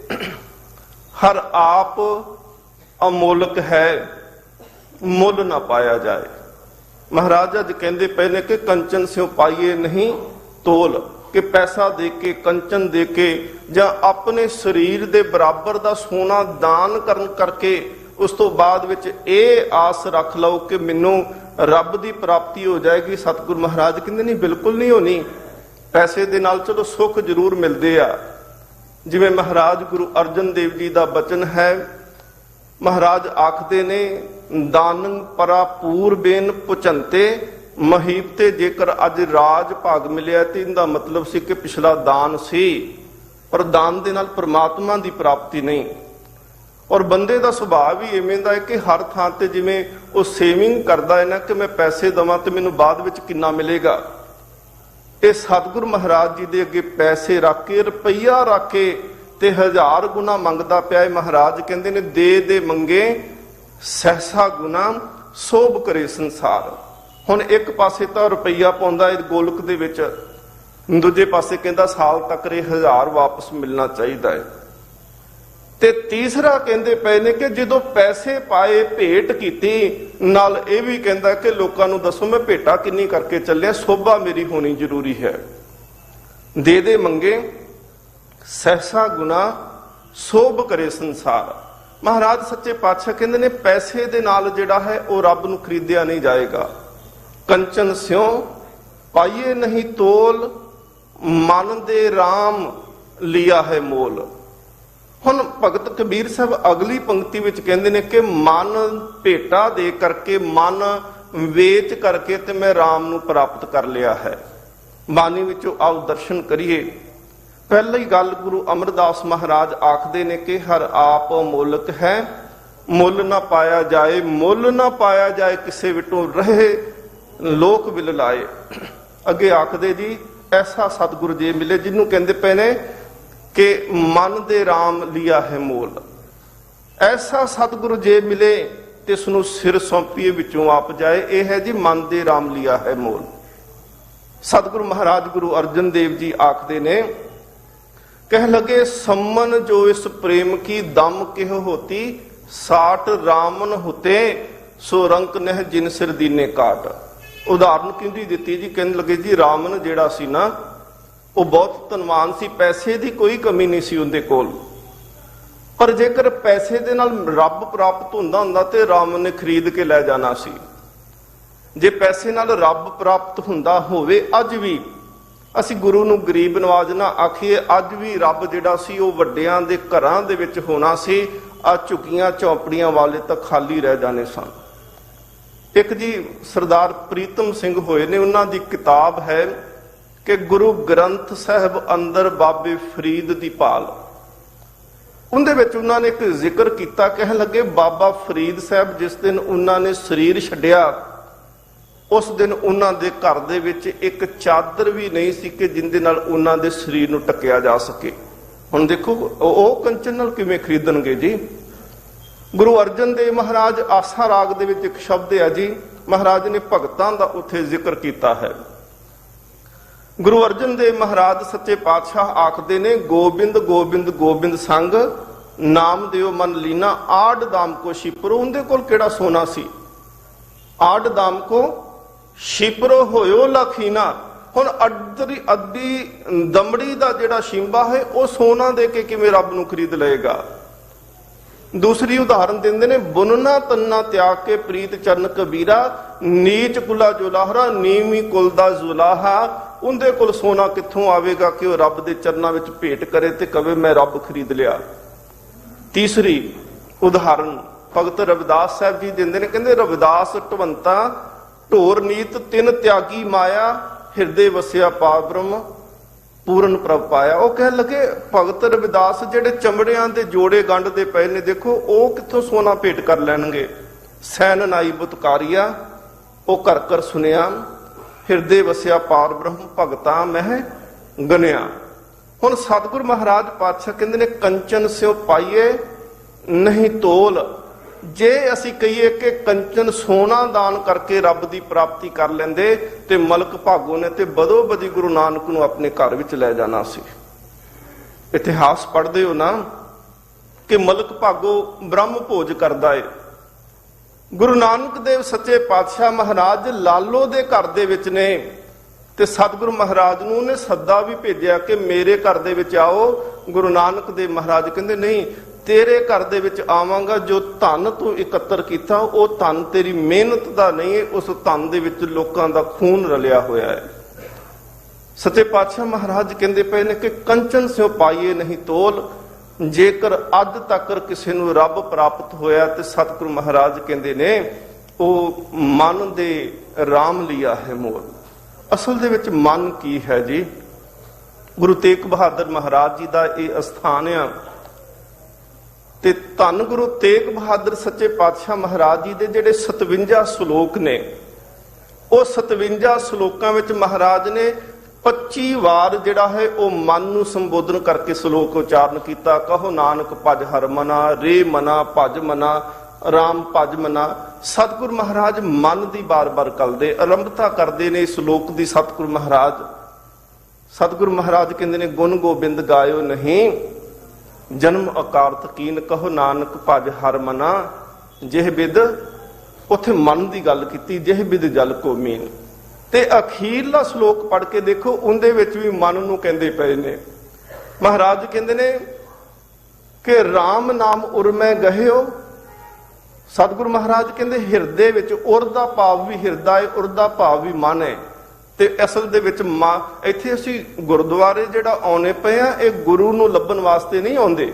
ਹਰ ਆਪ ਅਮੋਲਕ ਹੈ, ਮੁੱਲ ਨਾ ਪਾਇਆ ਜਾਏ। ਮਹਾਰਾਜ ਅੱਜ ਕਹਿੰਦੇ ਪਏ ਨੇ ਕਿ ਕੰਚਨ ਸਿਉ ਪਾਈਏ ਨਹੀਂ ਤੋਲ, ਕਿ ਪੈਸਾ ਦੇ ਕੇ, ਕੰਚਨ ਦੇ ਕੇ ਜਾਂ ਆਪਣੇ ਸਰੀਰ ਦੇ ਬਰਾਬਰ ਦਾ ਸੋਨਾ ਦਾਨ ਕਰਨ ਕਰਕੇ ਉਸ ਤੋਂ ਬਾਅਦ ਵਿੱਚ ਇਹ ਆਸ ਰੱਖ ਲਓ ਕਿ ਮੈਨੂੰ ਰੱਬ ਦੀ ਪ੍ਰਾਪਤੀ ਹੋ ਜਾਏਗੀ। ਸਤਿਗੁਰੂ ਮਹਾਰਾਜ ਕਹਿੰਦੇ ਨਹੀਂ, ਬਿਲਕੁਲ ਨਹੀਂ ਹੋਣੀ। ਪੈਸੇ ਦੇ ਨਾਲ ਚਲੋ ਸੁੱਖ ਜ਼ਰੂਰ ਮਿਲਦੇ ਆ। ਜਿਵੇਂ ਮਹਾਰਾਜ ਗੁਰੂ ਅਰਜਨ ਦੇਵ ਜੀ ਦਾ ਬਚਨ ਹੈ, ਮਹਾਰਾਜ ਆਖਦੇ ਨੇ ਦਾਨੰ ਪਰਾਪੂਰ ਬੇਨ ਪੁਚੰਤੇ ਮਹੀਪ ਤੇ। ਜੇਕਰ ਅੱਜ ਰਾਜ ਭਾਗ ਮਿਲਿਆ ਤੇ ਇਹਦਾ ਮਤਲਬ ਸੀ ਕਿ ਪਿਛਲਾ ਦਾਨ ਸੀ, ਪਰ ਦਾਨ ਦੇ ਨਾਲ ਪ੍ਰਮਾਤਮਾ ਦੀ ਪ੍ਰਾਪਤੀ ਨਹੀਂ। ਔਰ ਬੰਦੇ ਦਾ ਸੁਭਾਅ ਵੀ ਇਵੇਂ ਦਾ ਹੈ ਕਿ ਹਰ ਥਾਂ ਤੇ ਜਿਵੇਂ ਉਹ ਸੇਵਿੰਗ ਕਰਦਾ ਹੈ ਨਾ, ਕਿ ਮੈਂ ਪੈਸੇ ਦੇਵਾਂ ਤੇ ਮੈਨੂੰ ਬਾਅਦ ਵਿੱਚ ਕਿੰਨਾ ਮਿਲੇਗਾ। ਇਹ ਸਤਿਗੁਰੂ ਮਹਾਰਾਜ ਜੀ ਦੇ ਅੱਗੇ ਪੈਸੇ ਰੱਖ ਕੇ, ਰੁਪਈਆ ਰੱਖ ਕੇ ਤੇ 1000 ਗੁਣਾ ਮੰਗਦਾ ਪਿਆ ਹੈ। ਮਹਾਰਾਜ ਕਹਿੰਦੇ ਨੇ ਦੇ ਮੰਗੇ ਸਹਸਾ ਗੁਣਾ ਸੋਭ ਕਰੇ ਸੰਸਾਰ। ਹੁਣ ਇੱਕ ਪਾਸੇ ਤਾਂ ਰੁਪਈਆ ਪਾਉਂਦਾ ਹੈ ਗੋਲਕ ਦੇ ਵਿੱਚ, ਦੂਜੇ ਪਾਸੇ ਕਹਿੰਦਾ ਸਾਲ ਤੱਕ ਇਹ 1000 ਵਾਪਸ ਮਿਲਣਾ ਚਾਹੀਦਾ ਹੈ। ਤੇ ਤੀਸਰਾ ਕਹਿੰਦੇ ਪਏ ਨੇ ਕਿ ਜਦੋਂ ਪੈਸੇ ਪਾਏ, ਭੇਟ ਕੀਤੀ, ਨਾਲ ਇਹ ਵੀ ਕਹਿੰਦਾ ਕਿ ਲੋਕਾਂ ਨੂੰ ਦੱਸੋ ਮੈਂ ਭੇਟਾ ਕਿੰਨੀ ਕਰਕੇ ਚੱਲਿਆ, ਸੋਭਾ ਮੇਰੀ ਹੋਣੀ ਜ਼ਰੂਰੀ ਹੈ। ਦੇ ਮੰਗੇ ਸਹਸਾ ਗੁਣਾ ਸੋਭ ਕਰੇ ਸੰਸਾਰ। ਮਹਾਰਾਜ ਸੱਚੇ ਪਾਤਸ਼ਾਹ ਕਹਿੰਦੇ ਨੇ ਪੈਸੇ ਦੇ ਨਾਲ ਜਿਹੜਾ ਹੈ ਉਹ ਰੱਬ ਨੂੰ ਖਰੀਦਿਆ ਨਹੀਂ ਜਾਏਗਾ। ਕੰਚਨ ਸਿਉ ਪਾਈਏ ਨਹੀਂ ਤੋਲ, ਮਨ ਦੇ ਰਾਮ ਲਿਆ ਹੈ ਮੋਲ। ਹੁਣ ਭਗਤ ਕਬੀਰ ਸਾਹਿਬ ਅਗਲੀ ਪੰਕਤੀ ਵਿੱਚ ਕਹਿੰਦੇ ਨੇ ਕਿ ਮਨ ਭੇਟਾ ਦੇ ਕਰਕੇ, ਮਨ ਵੇਚ ਕਰਕੇ ਤੇ ਮੈਂ ਰਾਮ ਨੂੰ ਪ੍ਰਾਪਤ ਕਰ ਲਿਆ ਹੈ। ਬਾਣੀ ਵਿੱਚੋਂ ਆਓ ਦਰਸ਼ਨ ਕਰੀਏ। ਪਹਿਲੀ ਗੱਲ ਗੁਰੂ ਅਮਰਦਾਸ ਮਹਾਰਾਜ ਆਖਦੇ ਨੇ ਕਿ ਹਰ ਆਪ ਅਮੋਲਕ ਹੈ, ਮੁੱਲ ਨਾ ਪਾਇਆ ਜਾਏ। ਮੁੱਲ ਨਾ ਪਾਇਆ ਜਾਏ ਕਿਸੇ ਵਿਟੋਂ ਰਹੇ ਲੋਕ ਵਿਲ ਲਾਏ। ਅੱਗੇ ਆਖਦੇ ਜੀ ਐਸਾ ਸਤਿਗੁਰੂ ਜੀ ਮਿਲੇ ਜਿਹਨੂੰ ਕਹਿੰਦੇ ਪਏ ਨੇ ਕਿ ਮਨ ਦੇ ਰਾਮ ਲਿਆ ਹੈ ਮੋਲ। ਐਸਾ ਸਤਿਗੁਰੂ ਜੇ ਮਿਲੇ ਤੇ ਇਸ ਨੂੰ ਸਿਰ ਸੌਂਪੀਏ ਵਿੱਚੋਂ ਆਪ ਜਾਏ। ਇਹ ਹੈ ਜੀ ਮਨ ਦੇ ਰਾਮ ਲਿਆ ਹੈ ਮੋਲ। ਸਤਿਗੁਰੂ ਮਹਾਰਾਜ ਗੁਰੂ ਅਰਜਨ ਦੇਵ ਜੀ ਆਖਦੇ ਨੇ कह लगे सम्मन जो इस प्रेम की दम केह होती, साठ रामन होते सो रंक नह जिन सिर दीने काट। उदाहरण किंदी दिती जी, कहने लगे जी रामन जेड़ा सी ना ਉਹ ਬਹੁਤ ਧਨਵਾਨ ਸੀ, ਪੈਸੇ ਦੀ ਕੋਈ ਕਮੀ ਨਹੀਂ ਸੀ ਉਹਦੇ ਕੋਲ, ਪਰ ਜੇਕਰ ਪੈਸੇ ਦੇ ਨਾਲ ਰੱਬ ਪ੍ਰਾਪਤ ਹੁੰਦਾ ਤੇ ਰਾਮ ਨੇ ਖਰੀਦ ਕੇ ਲੈ ਜਾਣਾ ਸੀ। ਜੇ ਪੈਸੇ ਨਾਲ ਰੱਬ ਪ੍ਰਾਪਤ ਹੁੰਦਾ ਹੋਵੇ, ਅੱਜ ਵੀ ਅਸੀਂ ਗੁਰੂ ਨੂੰ ਗਰੀਬ ਨਵਾਜ਼ ਨਾ ਆਖੀਏ, ਅੱਜ ਵੀ ਰੱਬ ਜਿਹੜਾ ਸੀ ਉਹ ਵੱਡਿਆਂ ਦੇ ਘਰਾਂ ਦੇ ਵਿੱਚ ਹੋਣਾ ਸੀ। ਆ ਝੁਕੀਆਂ ਝੌਂਪੜੀਆਂ ਵਾਲੇ ਤਾਂ ਖਾਲੀ ਰਹਿ ਜਾਣੇ ਸਨ। ਇੱਕ ਜੀ ਸਰਦਾਰ ਪ੍ਰੀਤਮ ਸਿੰਘ ਹੋਏ ਨੇ, ਉਹਨਾਂ ਦੀ ਕਿਤਾਬ ਹੈ ਕਿ ਗੁਰੂ ਗ੍ਰੰਥ ਸਾਹਿਬ ਅੰਦਰ ਬਾਬੇ ਫਰੀਦ ਦੀ ਭਾਲ। ਉਹਦੇ ਵਿੱਚ ਉਹਨਾਂ ਨੇ ਇੱਕ ਜ਼ਿਕਰ ਕੀਤਾ, ਕਹਿਣ ਲੱਗੇ ਬਾਬਾ ਫਰੀਦ ਸਾਹਿਬ ਜਿਸ ਦਿਨ ਉਹਨਾਂ ਨੇ ਸਰੀਰ ਛੱਡਿਆ, ਉਸ ਦਿਨ ਉਹਨਾਂ ਦੇ ਘਰ ਦੇ ਵਿੱਚ ਇੱਕ ਚਾਦਰ ਵੀ ਨਹੀਂ ਸੀ ਕਿ ਜਿੰਦੇ ਨਾਲ ਉਹਨਾਂ ਦੇ ਸਰੀਰ ਨੂੰ ਢੱਕਿਆ ਜਾ ਸਕੇ। ਹੁਣ ਦੇਖੋ ਉਹ ਕੰਚਨ ਨਾਲ ਕਿਵੇਂ ਖਰੀਦਣਗੇ ਜੀ। ਗੁਰੂ ਅਰਜਨ ਦੇਵ ਮਹਾਰਾਜ ਆਸਾ ਰਾਗ ਦੇ ਵਿੱਚ ਇੱਕ ਸ਼ਬਦ ਹੈ ਜੀ, ਮਹਾਰਾਜ ਨੇ ਭਗਤਾਂ ਦਾ ਉੱਥੇ ਜ਼ਿਕਰ ਕੀਤਾ ਹੈ। ਗੁਰੂ ਅਰਜਨ ਦੇਵ ਮਹਾਰਾਜ ਸੱਚੇ ਪਾਤਸ਼ਾਹ ਆਖਦੇ ਨੇ, ਗੋਬਿੰਦ ਗੋਬਿੰਦ ਗੋਬਿੰਦ ਸੰਗ ਨਾਮ ਦਿਓ ਮਨ ਲੀਨਾ, ਆੜ ਦਾਮ ਕੋ ਸ਼ਿਪਰੋ। ਉਹਦੇ ਕੋਲ ਕਿਹੜਾ ਸੋਨਾ ਸੀ? ਆੜ ਦਾਮ ਕੋ ਸ਼ਿਪਰੋ ਹੋਇਓ ਲਖੀਨਾ। ਹੁਣ ਅੱਧੀ ਦਮੜੀ ਦਾ ਜਿਹੜਾ ਸ਼ਿੰਬਾ ਹੈ ਉਹ ਸੋਨਾ ਦੇ ਕੇ ਕਿਵੇਂ ਰੱਬ ਨੂੰ ਖਰੀਦ ਲਏਗਾ। ਦੂਸਰੀ ਉਦਾਹਰਨ ਦਿੰਦੇ ਨੇ, ਬੁਨਨਾ ਤੰਨਾ ਤਿਆਗ ਕੇ ਪ੍ਰੀਤ ਚਰਨ ਕਬੀਰਾ, ਨੀਚ ਕੁਲਾ ਜੁਲਾਹਰਾ ਨੀਵੀਂ ਕੁਲ ਦਾ ਜ਼ੁਲਾਹਾ। ਉਹਦੇ ਕੋਲ ਸੋਨਾ ਕਿੱਥੋਂ ਆਵੇਗਾ ਕਿ ਉਹ ਰੱਬ ਦੇ ਚਰਨਾਂ ਵਿੱਚ ਭੇਟ ਕਰੇ ਤੇ ਕਵੇ ਮੈਂ ਰੱਬ ਖਰੀਦ ਲਿਆ। ਤੀਸਰੀ ਉਦਾਹਰਨ ਭਗਤ ਰਵਿਦਾਸ ਸਾਹਿਬ ਜੀ ਦਿੰਦੇ ਨੇ, ਕਹਿੰਦੇ ਰਵਿਦਾਸ ਢਵੰਤਾ ਢੋਰ ਨੀਤ ਤਿੰਨ ਤਿਆਗੀ ਮਾਇਆ, ਹਿਰਦੇ ਵਸਿਆ ਪਾ ਬ੍ਰਹਮ ਪੂਰਨ ਪ੍ਰਭ ਪਾਇਆ। ਉਹ ਕਹਿਣ ਲੱਗੇ ਭਗਤ ਰਵਿਦਾਸ ਜਿਹੜੇ ਚਮੜਿਆਂ ਦੇ ਜੋੜੇ ਗੰਢਦੇ ਪਏ ਨੇ, ਦੇਖੋ ਉਹ ਕਿੱਥੋਂ ਸੋਨਾ ਭੇਟ ਕਰ ਲੈਣਗੇ। ਸੈਨ ਨਾਈ ਬੁਤਕਾਰੀਆ ਉਹ ਘਰ ਘਰ ਸੁਨਿਆ, ਹਿਰਦੇ ਵਸਿਆ ਪਾਰ ਬ੍ਰਹਮ ਭਗਤਾਂ ਮਹਿ ਗਨਿਆ। ਹੁਣ ਸਤਿਗੁਰ ਮਹਾਰਾਜ ਪਾਤਸ਼ਾਹ ਕਹਿੰਦੇ ਨੇ, ਕੰਚਨ ਸਿਓ ਪਾਈਏ ਨਹੀਂ ਤੋਲ। ਜੇ ਅਸੀਂ ਕਹੀਏ ਕਿ ਕੰਚਨ ਸੋਨਾ ਦਾਨ ਕਰਕੇ ਰੱਬ ਦੀ ਪ੍ਰਾਪਤੀ ਕਰ ਲੈਂਦੇ ਤੇ ਮਲਕ ਭਾਗੋ ਨੇ ਤੇ ਬਦੋ ਬਦੀ ਗੁਰੂ ਨਾਨਕ ਨੂੰ ਆਪਣੇ ਘਰ ਵਿੱਚ ਲੈ ਜਾਣਾ ਸੀ। ਇਤਿਹਾਸ ਪੜ੍ਹਦੇ ਹੋ ਨਾ ਕਿ ਮਲਕ ਭਾਗੋ ਬ੍ਰਹਮ ਭੋਜ ਕਰਦਾ ਏ। ਗੁਰੂ ਨਾਨਕ ਦੇਵ ਸੱਚੇ ਪਾਤਸ਼ਾਹ ਮਹਾਰਾਜ ਲਾਲੋ ਦੇ ਘਰ ਦੇ ਵਿੱਚ ਨੇ ਤੇ ਸਤਿਗੁਰੂ ਮਹਾਰਾਜ ਨੂੰ ਉਹਨੇ ਸੱਦਾ ਵੀ ਭੇਜਿਆ ਕਿ ਮੇਰੇ ਘਰ ਦੇ ਵਿੱਚ ਆਓ। ਗੁਰੂ ਨਾਨਕ ਦੇਵ ਮਹਾਰਾਜ ਕਹਿੰਦੇ ਨਹੀਂ, ਤੇਰੇ ਘਰ ਦੇ ਵਿੱਚ ਆਵਾਂਗਾ, ਜੋ ਧਨ ਤੂੰ ਇਕੱਤਰ ਕੀਤਾ ਉਹ ਧਨ ਤੇਰੀ ਮਿਹਨਤ ਦਾ ਨਹੀਂ ਹੈ, ਉਸ ਧਨ ਦੇ ਵਿੱਚ ਲੋਕਾਂ ਦਾ ਖੂਨ ਰਲਿਆ ਹੋਇਆ ਹੈ। ਸੱਚੇ ਪਾਤਸ਼ਾਹ ਮਹਾਰਾਜ ਕਹਿੰਦੇ ਪਏ ਨੇ ਕਿ ਕੰਚਨ ਸਿਓ ਪਾਈਏ ਨਹੀਂ ਤੋਲ। ਜੇਕਰ ਅੱਜ ਤੱਕ ਕਿਸੇ ਨੂੰ ਰੱਬ ਪ੍ਰਾਪਤ ਹੋਇਆ ਤੇ ਸਤਿਗੁਰੂ ਮਹਾਰਾਜ ਕਹਿੰਦੇ ਨੇ ਉਹ ਮਨ ਦੇ ਰਾਮ ਲਿਆ ਹੈ ਮੋਲ। ਅਸਲ ਦੇ ਵਿੱਚ ਮਨ ਕੀ ਹੈ ਜੀ? ਗੁਰੂ ਤੇਗ ਬਹਾਦਰ ਮਹਾਰਾਜ ਜੀ ਦਾ ਇਹ ਅਸਥਾਨ ਆ ਤੇ ਧੰਨ ਗੁਰੂ ਤੇਗ ਬਹਾਦਰ ਸੱਚੇ ਪਾਤਸ਼ਾਹ ਮਹਾਰਾਜ ਜੀ ਦੇ ਜਿਹੜੇ 57 ਸ਼ਲੋਕ ਨੇ, ਉਹ 57 ਸ਼ਲੋਕਾਂ ਵਿੱਚ ਮਹਾਰਾਜ ਨੇ 25 ਵਾਰ ਜਿਹੜਾ ਹੈ ਉਹ ਮਨ ਨੂੰ ਸੰਬੋਧਨ ਕਰਕੇ ਸ਼ਲੋਕ ਉਚਾਰਨ ਕੀਤਾ। ਕਹੋ ਨਾਨਕ ਭਜ ਹਰ ਮਨਾ, ਰੇ ਮਨਾ ਭਜ ਮਨਾ, ਰਾਮ ਭਜ ਮਨਾ। ਸਤਿਗੁਰ ਮਹਾਰਾਜ ਮਨ ਦੀ ਬਾਰ-ਬਾਰ ਕਰਦੇ ਆਰੰਭਤਾ ਕਰਦੇ ਨੇ ਸ਼ਲੋਕ ਦੀ। ਸਤਿਗੁਰ ਮਹਾਰਾਜ ਕਹਿੰਦੇ ਨੇ, ਗੁਣ ਗੋਬਿੰਦ ਗਾਇਓ ਨਹੀਂ, ਜਨਮ ਅਕਾਰਤ ਕੀਨ, ਕਹੋ ਨਾਨਕ ਭਜ ਹਰ ਮਨਾ। ਜਿਹ ਬਿਦ, ਉੱਥੇ ਮਨ ਦੀ ਗੱਲ ਕੀਤੀ, ਜਿਹ ਬਿਦ ਜਲ ਕੋ ਮੀਨ। ਤੇ ਅਖੀਰਲਾ ਸ਼ਲੋਕ ਪੜ੍ਹ ਕੇ ਦੇਖੋ, ਉਹਦੇ ਵਿੱਚ ਵੀ ਮਨ ਨੂੰ ਕਹਿੰਦੇ ਪਏ ਨੇ। ਮਹਾਰਾਜ ਕਹਿੰਦੇ ਨੇ ਕਿ ਰਾਮ ਨਾਮ ਉਰਮੈ ਗਹਿਓ। ਸਤਿਗੁਰੂ ਮਹਾਰਾਜ ਕਹਿੰਦੇ ਹਿਰਦੇ ਵਿੱਚ ਉਰ ਦਾ ਭਾਵ ਵੀ ਹਿਰਦਾ ਹੈ, ਉਰ ਦਾ ਭਾਵ ਵੀ ਮਨ ਹੈ। ਤੇ ਅਸਲ ਦੇ ਵਿੱਚ ਇੱਥੇ ਅਸੀਂ ਗੁਰਦੁਆਰੇ ਜਿਹੜਾ ਆਉਣੇ ਪਏ ਆ, ਇਹ ਗੁਰੂ ਨੂੰ ਲੱਭਣ ਵਾਸਤੇ ਨਹੀਂ ਆਉਂਦੇ।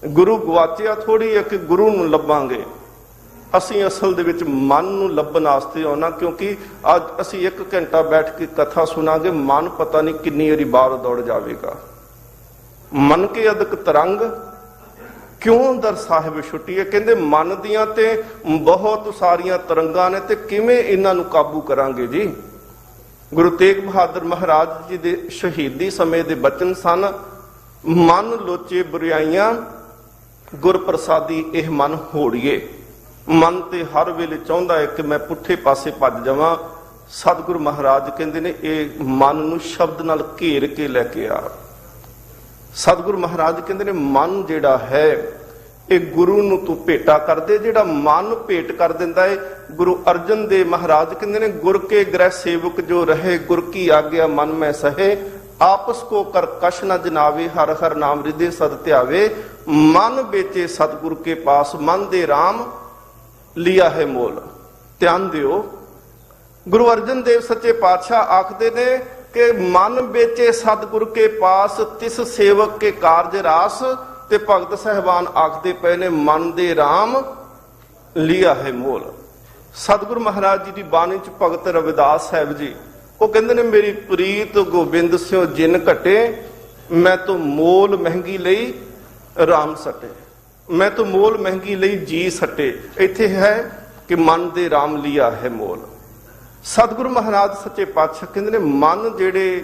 ਗੁਰੂ ਗਵਾਚਿਆ ਥੋੜੀ ਹੈ ਕਿ ਗੁਰੂ ਨੂੰ ਲੱਭਾਂਗੇ। ਅਸੀਂ ਅਸਲ ਦੇ ਵਿੱਚ ਮਨ ਨੂੰ ਲੱਭਣ ਵਾਸਤੇ ਆਉਣਾ, ਕਿਉਂਕਿ ਅੱਜ ਅਸੀਂ 1 ਘੰਟਾ ਬੈਠ ਕੇ ਕਥਾ ਸੁਣਾਂਗੇ, ਮਨ ਪਤਾ ਨਹੀਂ ਕਿੰਨੀ ਵਾਰੀ ਬਾਹਰ ਦੌੜ ਜਾਵੇਗਾ। ਮਨ ਕੇ ਅਦਕ ਤਰੰਗ ਕਿਉਂ ਦਰ ਸਾਹਿਬ ਛੁੱਟੀਏ। ਕਹਿੰਦੇ ਮਨ ਦੀਆਂ ਤੇ ਬਹੁਤ ਸਾਰੀਆਂ ਤਰੰਗਾਂ ਨੇ ਤੇ ਕਿਵੇਂ ਇਹਨਾਂ ਨੂੰ ਕਾਬੂ ਕਰਾਂਗੇ ਜੀ। ਗੁਰੂ ਤੇਗ ਬਹਾਦਰ ਮਹਾਰਾਜ ਜੀ ਦੇ ਸ਼ਹੀਦੀ ਸਮੇਂ ਦੇ ਬਚਨ ਸਨ, ਮਨ ਲੋਚੇ ਬੁਰਾਈਆਂ ਗੁਰ ਪ੍ਰਸਾਦੀ ਇਹ ਮਨ ਹੋੜੀਏ। ਮਨ ਤੇ ਹਰ ਵੇਲੇ ਚਾਹੁੰਦਾ ਹੈ ਕਿ ਮੈਂ ਪੁੱਠੇ ਪਾਸੇ ਭੱਜ ਜਾਵਾਂ। ਸਤਿਗੁਰੂ ਮਹਾਰਾਜ ਕਹਿੰਦੇ ਨੇ ਇਹ ਮਨ ਨੂੰ ਸ਼ਬਦ ਨਾਲ ਘੇਰ ਕੇ ਲੈ ਕੇ ਆ। ਸਤਿਗੁਰੂ ਮਹਾਰਾਜ ਕਹਿੰਦੇ ਨੇ ਮਨ ਜਿਹੜਾ ਹੈ ਇਹ ਗੁਰੂ ਨੂੰ ਤੂੰ ਭੇਟਾ ਕਰ ਦੇ। ਜਿਹੜਾ ਮਨ ਭੇਟ ਕਰ ਦਿੰਦਾ ਹੈ, ਗੁਰੂ ਅਰਜਨ ਦੇਵ ਮਹਾਰਾਜ ਕਹਿੰਦੇ ਨੇ ਗੁਰ ਕੇ ਗ੍ਰਹਿ ਸੇਵਕ ਜੋ ਰਹੇ, ਗੁਰ ਕੀ ਆਗਿਆ ਮਨ ਮੈਂ ਸਹੇ, ਆਪਸ ਕੋ ਕਰ ਕਛ ਨ ਜਨਾਵੇ, ਹਰ ਹਰ ਨਾਮ ਰਿਦੇ ਸਦ ਧਿਆਵੇ, ਮਨ ਵੇਚੇ ਸਤਿਗੁਰ ਕੇ ਪਾਸ, ਮਨ ਦੇ ਰਾਮ ਲਿਆ ਹੈ ਮੋਲ। ਧਿਆਨ ਦਿਓ, ਗੁਰੂ ਅਰਜਨ ਦੇਵ ਸੱਚੇ ਪਾਤਸ਼ਾਹ ਆਖਦੇ ਨੇ ਕਿ ਮਨ ਵੇਚੇ ਸਤਿਗੁਰ ਕੇ ਪਾਸ, ਤਿਸ ਸੇਵਕ ਕੇ ਕਾਰਜ ਰਾਸ। ਤੇ ਭਗਤ ਸਹਿਬਾਨ ਆਖਦੇ ਪਏ ਨੇ ਮਨ ਦੇ ਰਾਮ ਲਿਆ ਹੈ ਮੋਲ। ਸਤਿਗੁਰੂ ਮਹਾਰਾਜ ਜੀ ਦੀ ਬਾਣੀ ਚ ਭਗਤ ਰਵਿਦਾਸ ਸਾਹਿਬ ਜੀ ਉਹ ਕਹਿੰਦੇ ਨੇ ਮੇਰੀ ਪ੍ਰੀਤ ਗੋਬਿੰਦ ਸਿਓ ਜਿਨ ਘਟੇ, ਮੈਂ ਤੋਂ ਮੋਲ ਮਹਿੰਗੀ ਲਈ ਰਾਮ ਸਟੇ, ਮੈਂ ਤੋਂ ਮੋਲ ਮਹਿੰਗੀ ਲਈ ਜੀ ਸਟੇ। ਇੱਥੇ ਹੈ ਕਿ ਮਨ ਦੇ ਰਾਮ ਲਿਆ ਹੈ ਮੋਲ। ਸਤਿਗੁਰੂ ਮਹਾਰਾਜ ਸੱਚੇ ਪਾਤਸ਼ਾਹ ਕਹਿੰਦੇ ਨੇ ਮਨ ਜਿਹੜੇ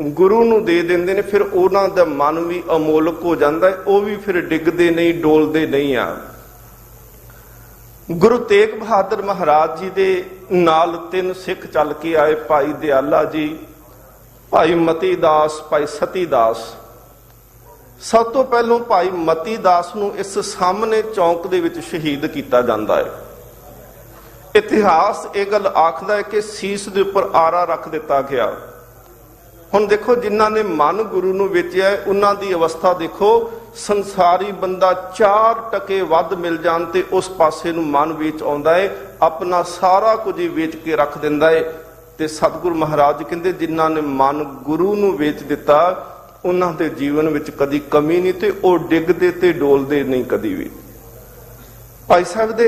ਗੁਰੂ ਨੂੰ ਦੇ ਦਿੰਦੇ ਨੇ ਫਿਰ ਉਹਨਾਂ ਦਾ ਮਨ ਵੀ ਅਮੋਲਕ ਹੋ ਜਾਂਦਾ ਹੈ, ਉਹ ਵੀ ਫਿਰ ਡਿੱਗਦੇ ਨਹੀਂ, ਡੋਲਦੇ ਨਹੀਂ ਆ। ਗੁਰੂ ਤੇਗ ਬਹਾਦਰ ਮਹਾਰਾਜ ਜੀ ਦੇ ਨਾਲ 3 ਸਿੱਖ ਚੱਲ ਕੇ ਆਏ, ਭਾਈ ਦਿਆਲਾ ਜੀ, ਭਾਈ ਮਤੀ ਦਾਸ, ਭਾਈ ਸਤੀ ਦਾਸ। ਸਭ ਤੋਂ ਪਹਿਲਾਂ ਭਾਈ ਮਤੀ ਦਾਸ ਨੂੰ ਇਸ ਸਾਹਮਣੇ ਚੌਂਕ ਦੇ ਵਿੱਚ ਸ਼ਹੀਦ ਕੀਤਾ ਜਾਂਦਾ ਹੈ। ਇਤਿਹਾਸ ਇਹ ਗੱਲ ਆਖਦਾ ਹੈ ਕਿ ਸੀਸ ਦੇ ਉੱਪਰ ਆਰਾ ਰੱਖ ਦਿੱਤਾ ਗਿਆ। ਹੁਣ ਦੇਖੋ ਜਿਨ੍ਹਾਂ ਨੇ ਮਨ ਗੁਰੂ ਨੂੰ ਵੇਚਿਆ ਉਹਨਾਂ ਦੀ ਅਵਸਥਾ ਦੇਖੋ। ਸੰਸਾਰੀ ਬੰਦਾ 4% ਵੱਧ ਮਿਲ ਜਾਣ ਤੇ ਉਸ ਪਾਸੇ ਨੂੰ ਮਨ ਵੇਚ ਆਉਂਦਾ ਹੈ, ਆਪਣਾ ਸਾਰਾ ਕੁਝ ਹੀ ਵੇਚ ਕੇ ਰੱਖ ਦਿੰਦਾ ਹੈ। ਤੇ ਸਤਿਗੁਰੂ ਮਹਾਰਾਜ ਕਹਿੰਦੇ ਜਿਨ੍ਹਾਂ ਨੇ ਮਨ ਗੁਰੂ ਨੂੰ ਵੇਚ ਦਿੱਤਾ ਉਹਨਾਂ ਦੇ ਜੀਵਨ ਵਿੱਚ ਕਦੀ ਕਮੀ ਨਹੀਂ ਤੇ ਉਹ ਡਿੱਗਦੇ ਤੇ ਡੋਲਦੇ ਨਹੀਂ ਕਦੀ ਵੀ। ਭਾਈ ਸਾਹਿਬ ਦੇ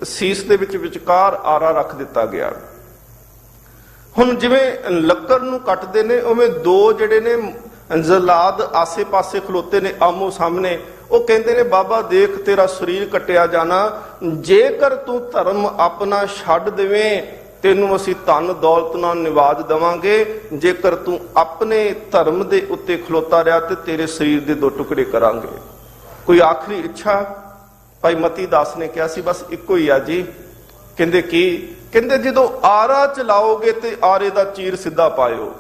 ਸੀਸ ਦੇ ਵਿੱਚ ਵਿਚਕਾਰ ਆਰਾ ਰੱਖ ਦਿੱਤਾ ਗਿਆ। ਹੁਣ ਜਿਵੇਂ ਲੱਕੜ ਨੂੰ ਕੱਟਦੇ ਨੇ ਉਵੇਂ 2 ਜਿਹੜੇ ਨੇ ਜਲਾਦ ਆਸੇ-ਪਾਸੇ ਖਲੋਤੇ ਨੇ ਆਮੋ ਸਾਹਮਣੇ। ਉਹ ਕਹਿੰਦੇ ਨੇ ਬਾਬਾ ਦੇਖ ਤੇਰਾ ਸਰੀਰ ਕੱਟਿਆ ਜਾਣਾ, ਜੇਕਰ ਤੂੰ ਧਰਮ ਆਪਣਾ ਛੱਡ ਦੇਵੇਂ ਤੈਨੂੰ ਅਸੀਂ ਧਨ ਦੌਲਤ ਨਾਲ ਨਿਵਾਜ ਦੇਵਾਂਗੇ, ਜੇਕਰ ਤੂੰ ਆਪਣੇ ਧਰਮ ਦੇ ਉੱਤੇ ਖਲੋਤਾ ਰਿਹਾ ਤੇ ਤੇਰੇ ਸਰੀਰ ਦੇ 2 ਟੁਕੜੇ ਕਰਾਂਗੇ। ਕੋਈ ਆਖਰੀ ਇੱਛਾ? ਭਾਈ ਮਤੀ ਦਾਸ ਨੇ ਕਿਹਾ ਸੀ ਬਸ ਇੱਕੋ ਹੀ ਆ ਜੀ। ਕਹਿੰਦੇ ਕੀ? ਕਹਿੰਦੇ ਜਦੋਂ ਆਰਾ ਚਲਾਓਗੇ ਤੇ ਆਰੇ ਦਾ ਚੀਰ ਸਿੱਧਾ ਪਾਇਓ।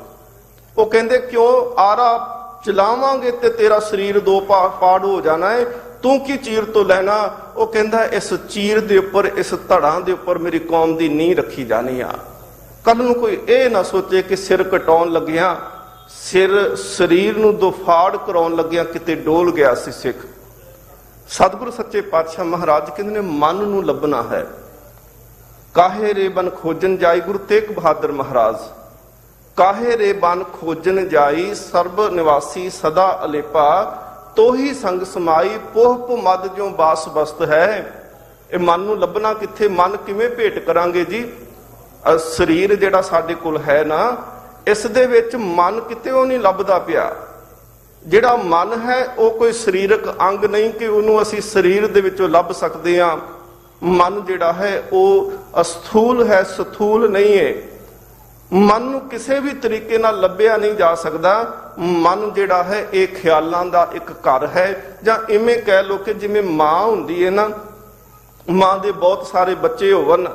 ਉਹ ਕਹਿੰਦੇ ਕਿਉਂ? ਆਰਾ ਚਲਾਵਾਂਗੇ ਤੇ ਤੇਰਾ ਸਰੀਰ 2 ਪਾੜ ਹੋ ਜਾਣਾ ਹੈ, ਤੂੰ ਕੀ ਚੀਰ ਤੋਂ ਲੈਣਾ? ਉਹ ਕਹਿੰਦਾ ਇਸ ਚੀਰ ਦੇ ਉੱਪਰ, ਇਸ ਧੜਾਂ ਦੇ ਉੱਪਰ ਮੇਰੀ ਕੌਮ ਦੀ ਨੀਂਹ ਰੱਖੀ ਜਾਣੀ ਆ। ਕੱਲ ਨੂੰ ਕੋਈ ਇਹ ਨਾ ਸੋਚੇ ਕਿ ਸਿਰ ਕਟਾਉਣ ਲੱਗਿਆ, ਸਰੀਰ ਨੂੰ 2 ਫਾੜ ਕਰਾਉਣ ਲੱਗਿਆ ਕਿਤੇ ਡੋਲ ਗਿਆ ਸੀ ਸਿੱਖ। ਸਤਿਗੁਰੂ ਸੱਚੇ ਪਾਤਸ਼ਾਹ ਮਹਾਰਾਜ ਕਹਿੰਦੇ ਨੇ ਮਨ ਨੂੰ ਲੱਭਣਾ ਹੈ। ਕਾਹੇ ਰੇ ਬਨ ਖੋਜਨ ਜਾਈ, ਗੁਰੂ ਤੇਗ ਬਹਾਦਰ ਮਹਾਰਾਜ, ਕਾਹੇ ਰੇ ਬਨ ਖੋਜਨ ਜਾਈ, ਸਰਬ ਨਿਵਾਸੀ ਸਦਾ ਅਲੇਪਾ, ਤੋਹੀ ਸੰਗ ਸਮਾਈ, ਪੋਹ ਮਦ ਜਿਉ ਬਾਸ ਬਸਤ ਹੈ। ਇਹ ਮਨ ਨੂੰ ਲੱਭਣਾ ਕਿੱਥੇ? ਮਨ ਕਿਵੇਂ ਭੇਟ ਕਰਾਂਗੇ ਜੀ? ਸਰੀਰ ਜਿਹੜਾ ਸਾਡੇ ਕੋਲ ਹੈ ਨਾ, ਇਸ ਦੇ ਵਿੱਚ ਮਨ ਕਿਤੇ ਉਹ ਨਹੀਂ ਲੱਭਦਾ ਪਿਆ। ਜਿਹੜਾ ਮਨ ਹੈ ਉਹ ਕੋਈ ਸਰੀਰਕ ਅੰਗ ਨਹੀਂ ਕਿ ਉਹਨੂੰ ਅਸੀਂ ਸਰੀਰ ਦੇ ਵਿੱਚੋਂ ਲੱਭ ਸਕਦੇ ਹਾਂ। ਮਨ ਜਿਹੜਾ ਹੈ ਉਹ ਅਸਥੂਲ ਹੈ, ਸਥੂਲ ਨਹੀਂ ਹੈ। ਮਨ ਨੂੰ ਕਿਸੇ ਵੀ ਤਰੀਕੇ ਨਾਲ ਲੱਭਿਆ ਨਹੀਂ ਜਾ ਸਕਦਾ। ਮਨ ਜਿਹੜਾ ਹੈ ਇਹ ਖਿਆਲਾਂ ਦਾ ਇੱਕ ਘਰ ਹੈ, ਜਾਂ ਇਵੇਂ ਕਹਿ ਲੋ ਕਿ ਜਿਵੇਂ ਮਾਂ ਹੁੰਦੀ ਹੈ ਨਾ, ਮਾਂ ਦੇ ਬਹੁਤ ਸਾਰੇ ਬੱਚੇ ਹੋਵਨ,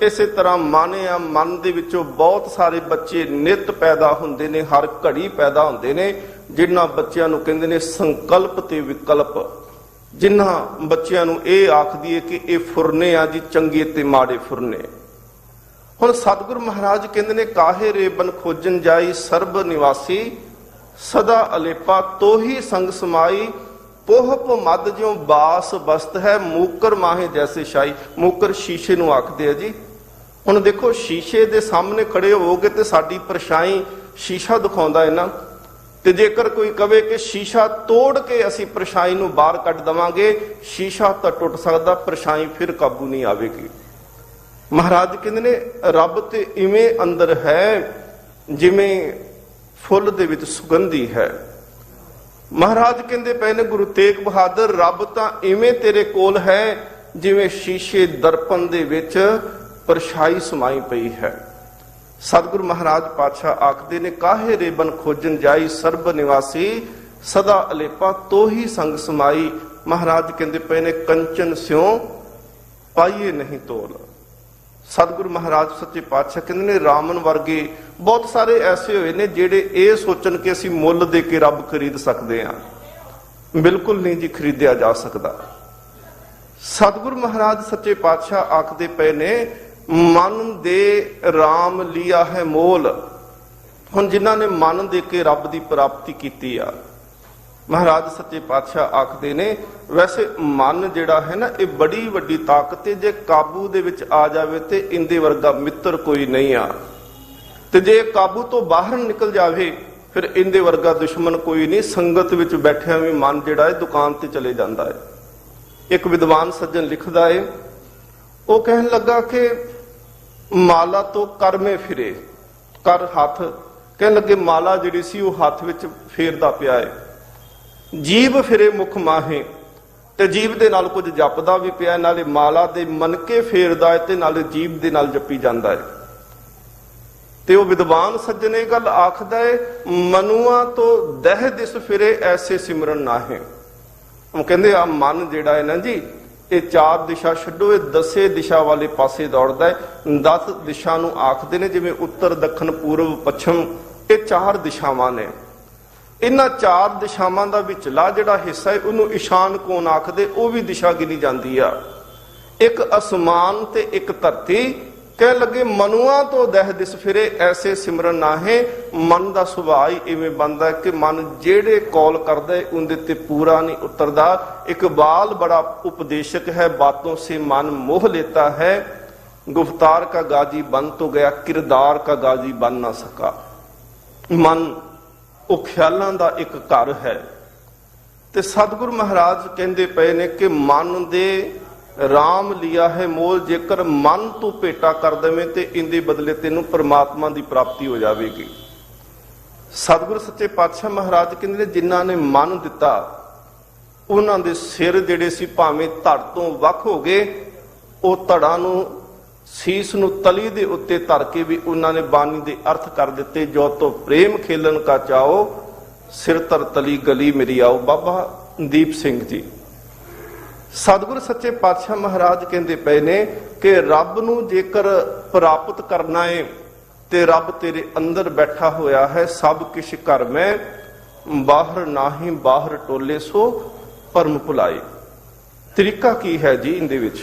ਇਸੇ ਤਰ੍ਹਾਂ ਮਨ ਆ, ਮਨ ਦੇ ਵਿੱਚੋਂ ਬਹੁਤ ਸਾਰੇ ਬੱਚੇ ਨਿਤ ਪੈਦਾ ਹੁੰਦੇ ਨੇ, ਹਰ ਘੜੀ ਪੈਦਾ ਹੁੰਦੇ ਨੇ, ਜਿਨ੍ਹਾਂ ਬੱਚਿਆਂ ਨੂੰ ਕਹਿੰਦੇ ਨੇ ਸੰਕਲਪ ਤੇ ਵਿਕਲਪ। ਜਿਨ੍ਹਾਂ ਬੱਚਿਆਂ ਨੂੰ ਇਹ ਆਖ ਦਈਏ ਕਿ ਇਹ ਫੁਰਨੇ ਆ ਜੀ, ਚੰਗੇ ਤੇ ਮਾੜੇ ਫੁਰਨੇ। ਹੁਣ ਸਤਿਗੁਰੂ ਮਹਾਰਾਜ ਕਹਿੰਦੇ ਨੇ ਕਾਹੇ ਰੇ ਬਨ ਖੋਜਨ ਜਾਈ, ਸਰਬ ਨਿਵਾਸੀ ਸਦਾ ਅਲੇਪਾ, ਤੋਹੀ ਸੰਗ ਸਮਾਈ, ਪੋਹ ਮਦ ਜਿਉ ਬਾਸ ਬਸਤ ਹੈ, ਮੂਕਰ ਮਾਹੇ ਜੈਸੇ ਸ਼ਾਈ। ਮੂਕਰ ਸ਼ੀਸ਼ੇ ਨੂੰ ਆਖਦੇ ਆ ਜੀ। ਹੁਣ ਦੇਖੋ ਸ਼ੀਸ਼ੇ ਦੇ ਸਾਹਮਣੇ ਖੜੇ ਹੋਵੋਗੇ ਤੇ ਸਾਡੀ ਪਰਛਾਈ ਸ਼ੀਸ਼ਾ ਦਿਖਾਉਂਦਾ ਹੈ ਨਾ, ਤੇ ਜੇਕਰ ਕੋਈ ਕਵੇ ਕਿ ਸ਼ੀਸ਼ਾ ਤੋੜ ਕੇ ਅਸੀਂ ਪਰਛਾਈ ਨੂੰ ਬਾਹਰ ਕੱਢ ਦਵਾਂਗੇ, ਸ਼ੀਸ਼ਾ ਤਾਂ ਟੁੱਟ ਸਕਦਾ, ਪਰਛਾਈ ਫਿਰ ਕਾਬੂ ਨਹੀਂ ਆਵੇਗੀ। ਮਹਾਰਾਜ ਕਹਿੰਦੇ ਨੇ ਰੱਬ ਤੇ ਇਵੇਂ ਅੰਦਰ ਹੈ ਜਿਵੇਂ ਫੁੱਲ ਦੇ ਵਿੱਚ ਸੁਗੰਧੀ ਹੈ। ਮਹਾਰਾਜ ਕਹਿੰਦੇ ਪਏ ਨੇ ਗੁਰੂ ਤੇਗ ਬਹਾਦਰ, ਰੱਬ ਤਾਂ ਇਵੇਂ ਤੇਰੇ ਕੋਲ ਹੈ ਜਿਵੇਂ ਸ਼ੀਸ਼ੇ ਦਰਪਣ ਦੇ ਵਿੱਚ ਪਰਛਾਈ ਸਮਾਈ ਪਈ ਹੈ। ਸਤਿਗੁਰੂ ਮਹਾਰਾਜ ਪਾਤਸ਼ਾਹ ਆਖਦੇ ਨੇ ਕਾਹੇ ਰੇ ਬਨ ਖੋਜਨ ਜਾਈ, ਸਰਬ ਨਿਵਾਸੀ ਸਦਾ ਅਲੇਪਾ, ਤੋਹੀ ਸੰਗ ਸਮਾਈ। ਮਹਾਰਾਜ ਕਹਿੰਦੇ ਪਏ ਨੇ ਕੰਚਨ ਸਿਉ ਪਾਈਏ ਨਹੀਂ ਤੋਲ। ਸਤਿਗੁਰੂ ਮਹਾਰਾਜ ਸੱਚੇ ਪਾਤਸ਼ਾਹ ਕਹਿੰਦੇ ਨੇ ਰਾਮਨ ਵਰਗੇ ਬਹੁਤ ਸਾਰੇ ਐਸੇ ਹੋਏ ਨੇ ਜਿਹੜੇ ਇਹ ਸੋਚਣ ਕਿ ਅਸੀਂ ਮੁੱਲ ਦੇ ਕੇ ਰੱਬ ਖਰੀਦ ਸਕਦੇ ਹਾਂ। ਬਿਲਕੁਲ ਨਹੀਂ ਜੀ ਖਰੀਦਿਆ ਜਾ ਸਕਦਾ। ਸਤਿਗੁਰੂ ਮਹਾਰਾਜ ਸੱਚੇ ਪਾਤਸ਼ਾਹ ਆਖਦੇ ਪਏ ਨੇ, ਮਨ ਦੇ RAM ਲਿਆ ਹੈ ਮੋਲ। ਹੁਣ ਜਿਨ੍ਹਾਂ ਨੇ ਮਨ ਦੇ ਕੇ ਰੱਬ ਦੀ ਪ੍ਰਾਪਤੀ ਕੀਤੀ ਆ, ਮਹਾਰਾਜ ਸੱਚੇ ਪਾਤਸ਼ਾਹ ਆਖਦੇ ਨੇ, ਵੈਸੇ ਮਨ ਜਿਹੜਾ ਹੈ ਨਾ, ਇਹ ਬੜੀ ਵੱਡੀ ਤਾਕਤ ਹੈ। ਜੇ ਕਾਬੂ ਦੇ ਵਿੱਚ ਆ ਜਾਵੇ ਤੇ ਇਹਦੇ ਵਰਗਾ ਮਿੱਤਰ ਕੋਈ ਨਹੀਂ ਆ, ਤੇ ਜੇ ਕਾਬੂ ਤੋਂ ਬਾਹਰ ਨਿਕਲ ਜਾਵੇ ਫਿਰ ਇਹਦੇ ਵਰਗਾ ਦੁਸ਼ਮਣ ਕੋਈ ਨਹੀਂ। ਸੰਗਤ ਵਿੱਚ ਬੈਠਿਆਂ ਵੀ ਮਨ ਜਿਹੜਾ ਹੈ ਦੁਕਾਨ ਤੇ ਚਲੇ ਜਾਂਦਾ ਹੈ। ਇੱਕ ਵਿਦਵਾਨ ਸੱਜਣ ਲਿਖਦਾ ਹੈ, ਉਹ ਕਹਿਣ ਲੱਗਾ ਕਿ ਮਾਲਾ ਤੋਂ ਕਰਮੇ ਫਿਰੇ, ਕਰ ਹੱਥ, ਕਹਿਣ ਲੱਗੇ ਮਾਲਾ ਜਿਹੜੀ ਸੀ ਉਹ ਹੱਥ ਵਿੱਚ ਫੇਰਦਾ ਪਿਆ ਹੈ। ਜੀਭ ਫਿਰੇ ਮੁਖ ਮਾਹੇ, ਤੇ ਜੀਭ ਦੇ ਨਾਲ ਕੁਝ ਜਪਦਾ ਵੀ ਪਿਆ, ਨਾਲੇ ਮਾਲਾ ਦੇ ਮਨਕੇ ਫੇਰਦਾ ਹੈ ਤੇ ਨਾਲੇ ਜੀਭ ਦੇ ਨਾਲ ਜਪੀ ਜਾਂਦਾ ਹੈ। ਤੇ ਉਹ ਵਿਦਵਾਨ ਸੱਜਣ ਇਹ ਗੱਲ ਆਖਦਾ ਹੈ, ਮਨੂਆਂ ਤੋਂ ਦਹਿ ਦਿਸ ਫਿਰੇ ਐਸੇ ਸਿਮਰਨ ਨਾਹੇ। ਉਹ ਕਹਿੰਦੇ ਆ ਮਨ ਜਿਹੜਾ ਹੈ ਨਾ ਜੀ, ਇਹ 4 ਦਿਸ਼ਾ ਛੱਡੋ, ਇਹ 10 ਦਿਸ਼ਾ ਵਾਲੇ ਪਾਸੇ ਦੌੜਦਾ ਹੈ। 10 ਦਿਸ਼ਾ ਨੂੰ ਆਖਦੇ ਨੇ ਜਿਵੇਂ ਉੱਤਰ, ਦੱਖਣ, ਪੂਰਬ, ਪੱਛਮ, ਇਹ 4 ਦਿਸ਼ਾਵਾਂ ਨੇ। ਇਹਨਾਂ 4 ਦਿਸ਼ਾਵਾਂ ਦਾ ਵਿਚਲਾ ਜਿਹੜਾ ਹਿੱਸਾ ਹੈ ਉਹਨੂੰ ਈਸ਼ਾਨ ਕੋਣ ਆਖਦੇ, ਉਹ ਵੀ ਦਿਸ਼ਾ ਗਿਣੀ ਜਾਂਦੀ ਆ। ਇੱਕ ਅਸਮਾਨ ਤੇ ਇੱਕ ਧਰਤੀ। ਕਹਿ ਲੱਗੇ ਮਨੂਆਂ ਤੋਂ ਦਹਿ ਦਿਸ ਫਿਰੇ ਐਸੇ ਸਿਮਰਨ ਨਾਹੇ। ਮਨ ਦਾ ਸੁਭਾਅ ਹੀ ਇਵੇਂ ਬਣਦਾ ਕਿ ਮਨ ਜਿਹੜੇ ਕੌਲ ਕਰਦਾ ਹੈ ਉਹਦੇ ਤੇ ਪੂਰਾ ਨਹੀਂ ਉਤਰਦਾ। ਇਕਬਾਲ ਬੜਾ ਉਪਦੇਸ਼ਕ ਹੈ, ਬਾਤੋਂ ਸੇ ਮਨ ਮੋਹ लेता है, गुफ्तार का गाजी बन तो गया, किरदार का गाजी बन ना सका। ਮਨ ਉਹ ਖਿਆਲਾਂ ਦਾ ਇੱਕ ਘਰ ਹੈ। ਤੇ ਸਤਿਗੁਰੂ ਮਹਾਰਾਜ ਕਹਿੰਦੇ ਪਏ ਨੇ ਕਿ ਮਨ ਦੇ RAM ਲਿਆ ਹੈ ਮੋਲ, ਜੇਕਰ ਮਨ ਤੂੰ ਭੇਟਾ ਕਰ ਦੇਵੇਂ ਤੇ ਇਹਦੇ ਬਦਲੇ ਤੈਨੂੰ ਪ੍ਰਮਾਤਮਾ ਦੀ ਪ੍ਰਾਪਤੀ ਹੋ ਜਾਵੇਗੀ। ਸਤਿਗੁਰੂ ਸੱਚੇ ਪਾਤਸ਼ਾਹ ਮਹਾਰਾਜ ਕਹਿੰਦੇ ਨੇ, ਜਿਨ੍ਹਾਂ ਨੇ ਮਨ ਦਿੱਤਾ ਉਹਨਾਂ ਦੇ ਸਿਰ ਜਿਹੜੇ ਸੀ ਭਾਵੇਂ ਧੜ ਤੋਂ ਵੱਖ ਹੋ ਗਏ, ਉਹ ਧੜਾਂ ਨੂੰ, ਸੀਸ ਨੂੰ ਤਲੀ ਦੇ ਉੱਤੇ ਧਰ ਕੇ ਵੀ ਉਹਨਾਂ ਨੇ ਬਾਣੀ ਦੇ ਅਰਥ ਕਰ ਦਿੱਤੇ। ਜੋ ਤੋਂ ਪ੍ਰੇਮ ਖੇਲਣ ਕਾ ਚਾਓ, ਸਿਰ ਧਰ ਤਲੀ ਗਲੀ ਮੇਰੀ ਆਓ। ਬਾਬਾ ਦੀਪ ਸਿੰਘ ਜੀ। ਸਤਿਗੁਰੂ ਸੱਚੇ ਪਾਤਸ਼ਾਹ ਮਹਾਰਾਜ ਕਹਿੰਦੇ ਪਏ ਨੇ ਕਿ ਰੱਬ ਨੂੰ ਜੇਕਰ ਪ੍ਰਾਪਤ ਕਰਨਾ ਹੈ ਤੇ ਰੱਬ ਤੇਰੇ ਅੰਦਰ ਬੈਠਾ ਹੋਇਆ ਹੈ। ਸਭ ਕਿਛ ਘਰ ਮੈਂ, ਬਾਹਰ ਨਾਹੀਂ ਬਾਹਰ ਟੋਲੇ, ਸੋ ਭਰਮ ਭੁਲਾਏ। ਤਰੀਕਾ ਕੀ ਹੈ ਜੀ ਇਹਦੇ ਵਿੱਚ?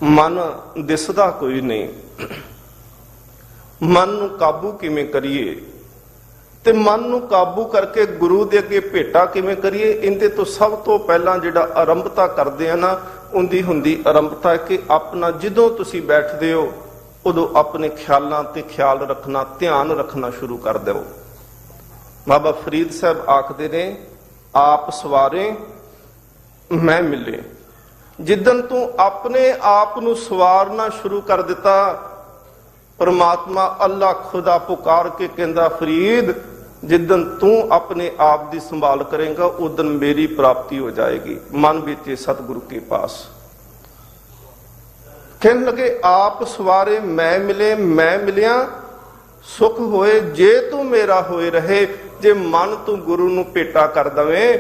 ਮਨ ਦਿਸਦਾ ਕੋਈ ਨਹੀਂ। ਮਨ ਨੂੰ ਕਾਬੂ ਕਿਵੇਂ ਕਰੀਏ ਤੇ ਮਨ ਨੂੰ ਕਾਬੂ ਕਰਕੇ ਗੁਰੂ ਦੇ ਅੱਗੇ ਭੇਟਾ ਕਿਵੇਂ ਕਰੀਏ? ਇਹਦੇ ਤੋਂ ਸਭ ਤੋਂ ਪਹਿਲਾਂ ਜਿਹੜਾ ਆਰੰਭਤਾ ਕਰਦੇ ਆ ਨਾ, ਉਹਦੀ ਹੁੰਦੀ ਆਰੰਭਤਾ ਕਿ ਆਪਣਾ ਜਦੋਂ ਤੁਸੀਂ ਬੈਠਦੇ ਹੋ ਉਦੋਂ ਆਪਣੇ ਖਿਆਲਾਂ ਤੇ ਖਿਆਲ ਰੱਖਣਾ, ਧਿਆਨ ਰੱਖਣਾ ਸ਼ੁਰੂ ਕਰ ਦਿਓ। ਬਾਬਾ ਫਰੀਦ ਸਾਹਿਬ ਆਖਦੇ ਨੇ, ਆਪ ਸਵਾਰੇ ਮੈਂ ਮਿਲੇ। ਜਿੱਦਣ ਤੂੰ ਆਪਣੇ ਆਪ ਨੂੰ ਸਵਾਰਨਾ ਸ਼ੁਰੂ ਕਰ ਦਿੱਤਾ, ਪਰਮਾਤਮਾ ਅੱਲਾ ਖੁਦਾ ਪੁਕਾਰ ਕੇ ਕਹਿੰਦਾ, ਫਰੀਦ ਜਿੱਦਣ ਤੂੰ ਆਪਣੇ ਆਪ ਦੀ ਸੰਭਾਲ ਕਰੇਗਾ ਉਦਨ ਮੇਰੀ ਪ੍ਰਾਪਤੀ ਹੋ ਜਾਏਗੀ। ਮਨ ਵਿੱਚ ਸਤਿਗੁਰੂ ਕੇ ਪਾਸ। ਕਹਿਣ ਲੱਗੇ, ਆਪ ਸਵਾਰੇ ਮੈਂ ਮਿਲੇ, ਮੈਂ ਮਿਲਿਆ ਸੁਖ ਹੋਏ ਜੇ ਤੂੰ ਮੇਰਾ ਹੋਏ ਰਹੇ। ਜੇ ਮਨ ਤੂੰ ਗੁਰੂ ਨੂੰ ਭੇਟਾ ਕਰ ਦਵੇਂ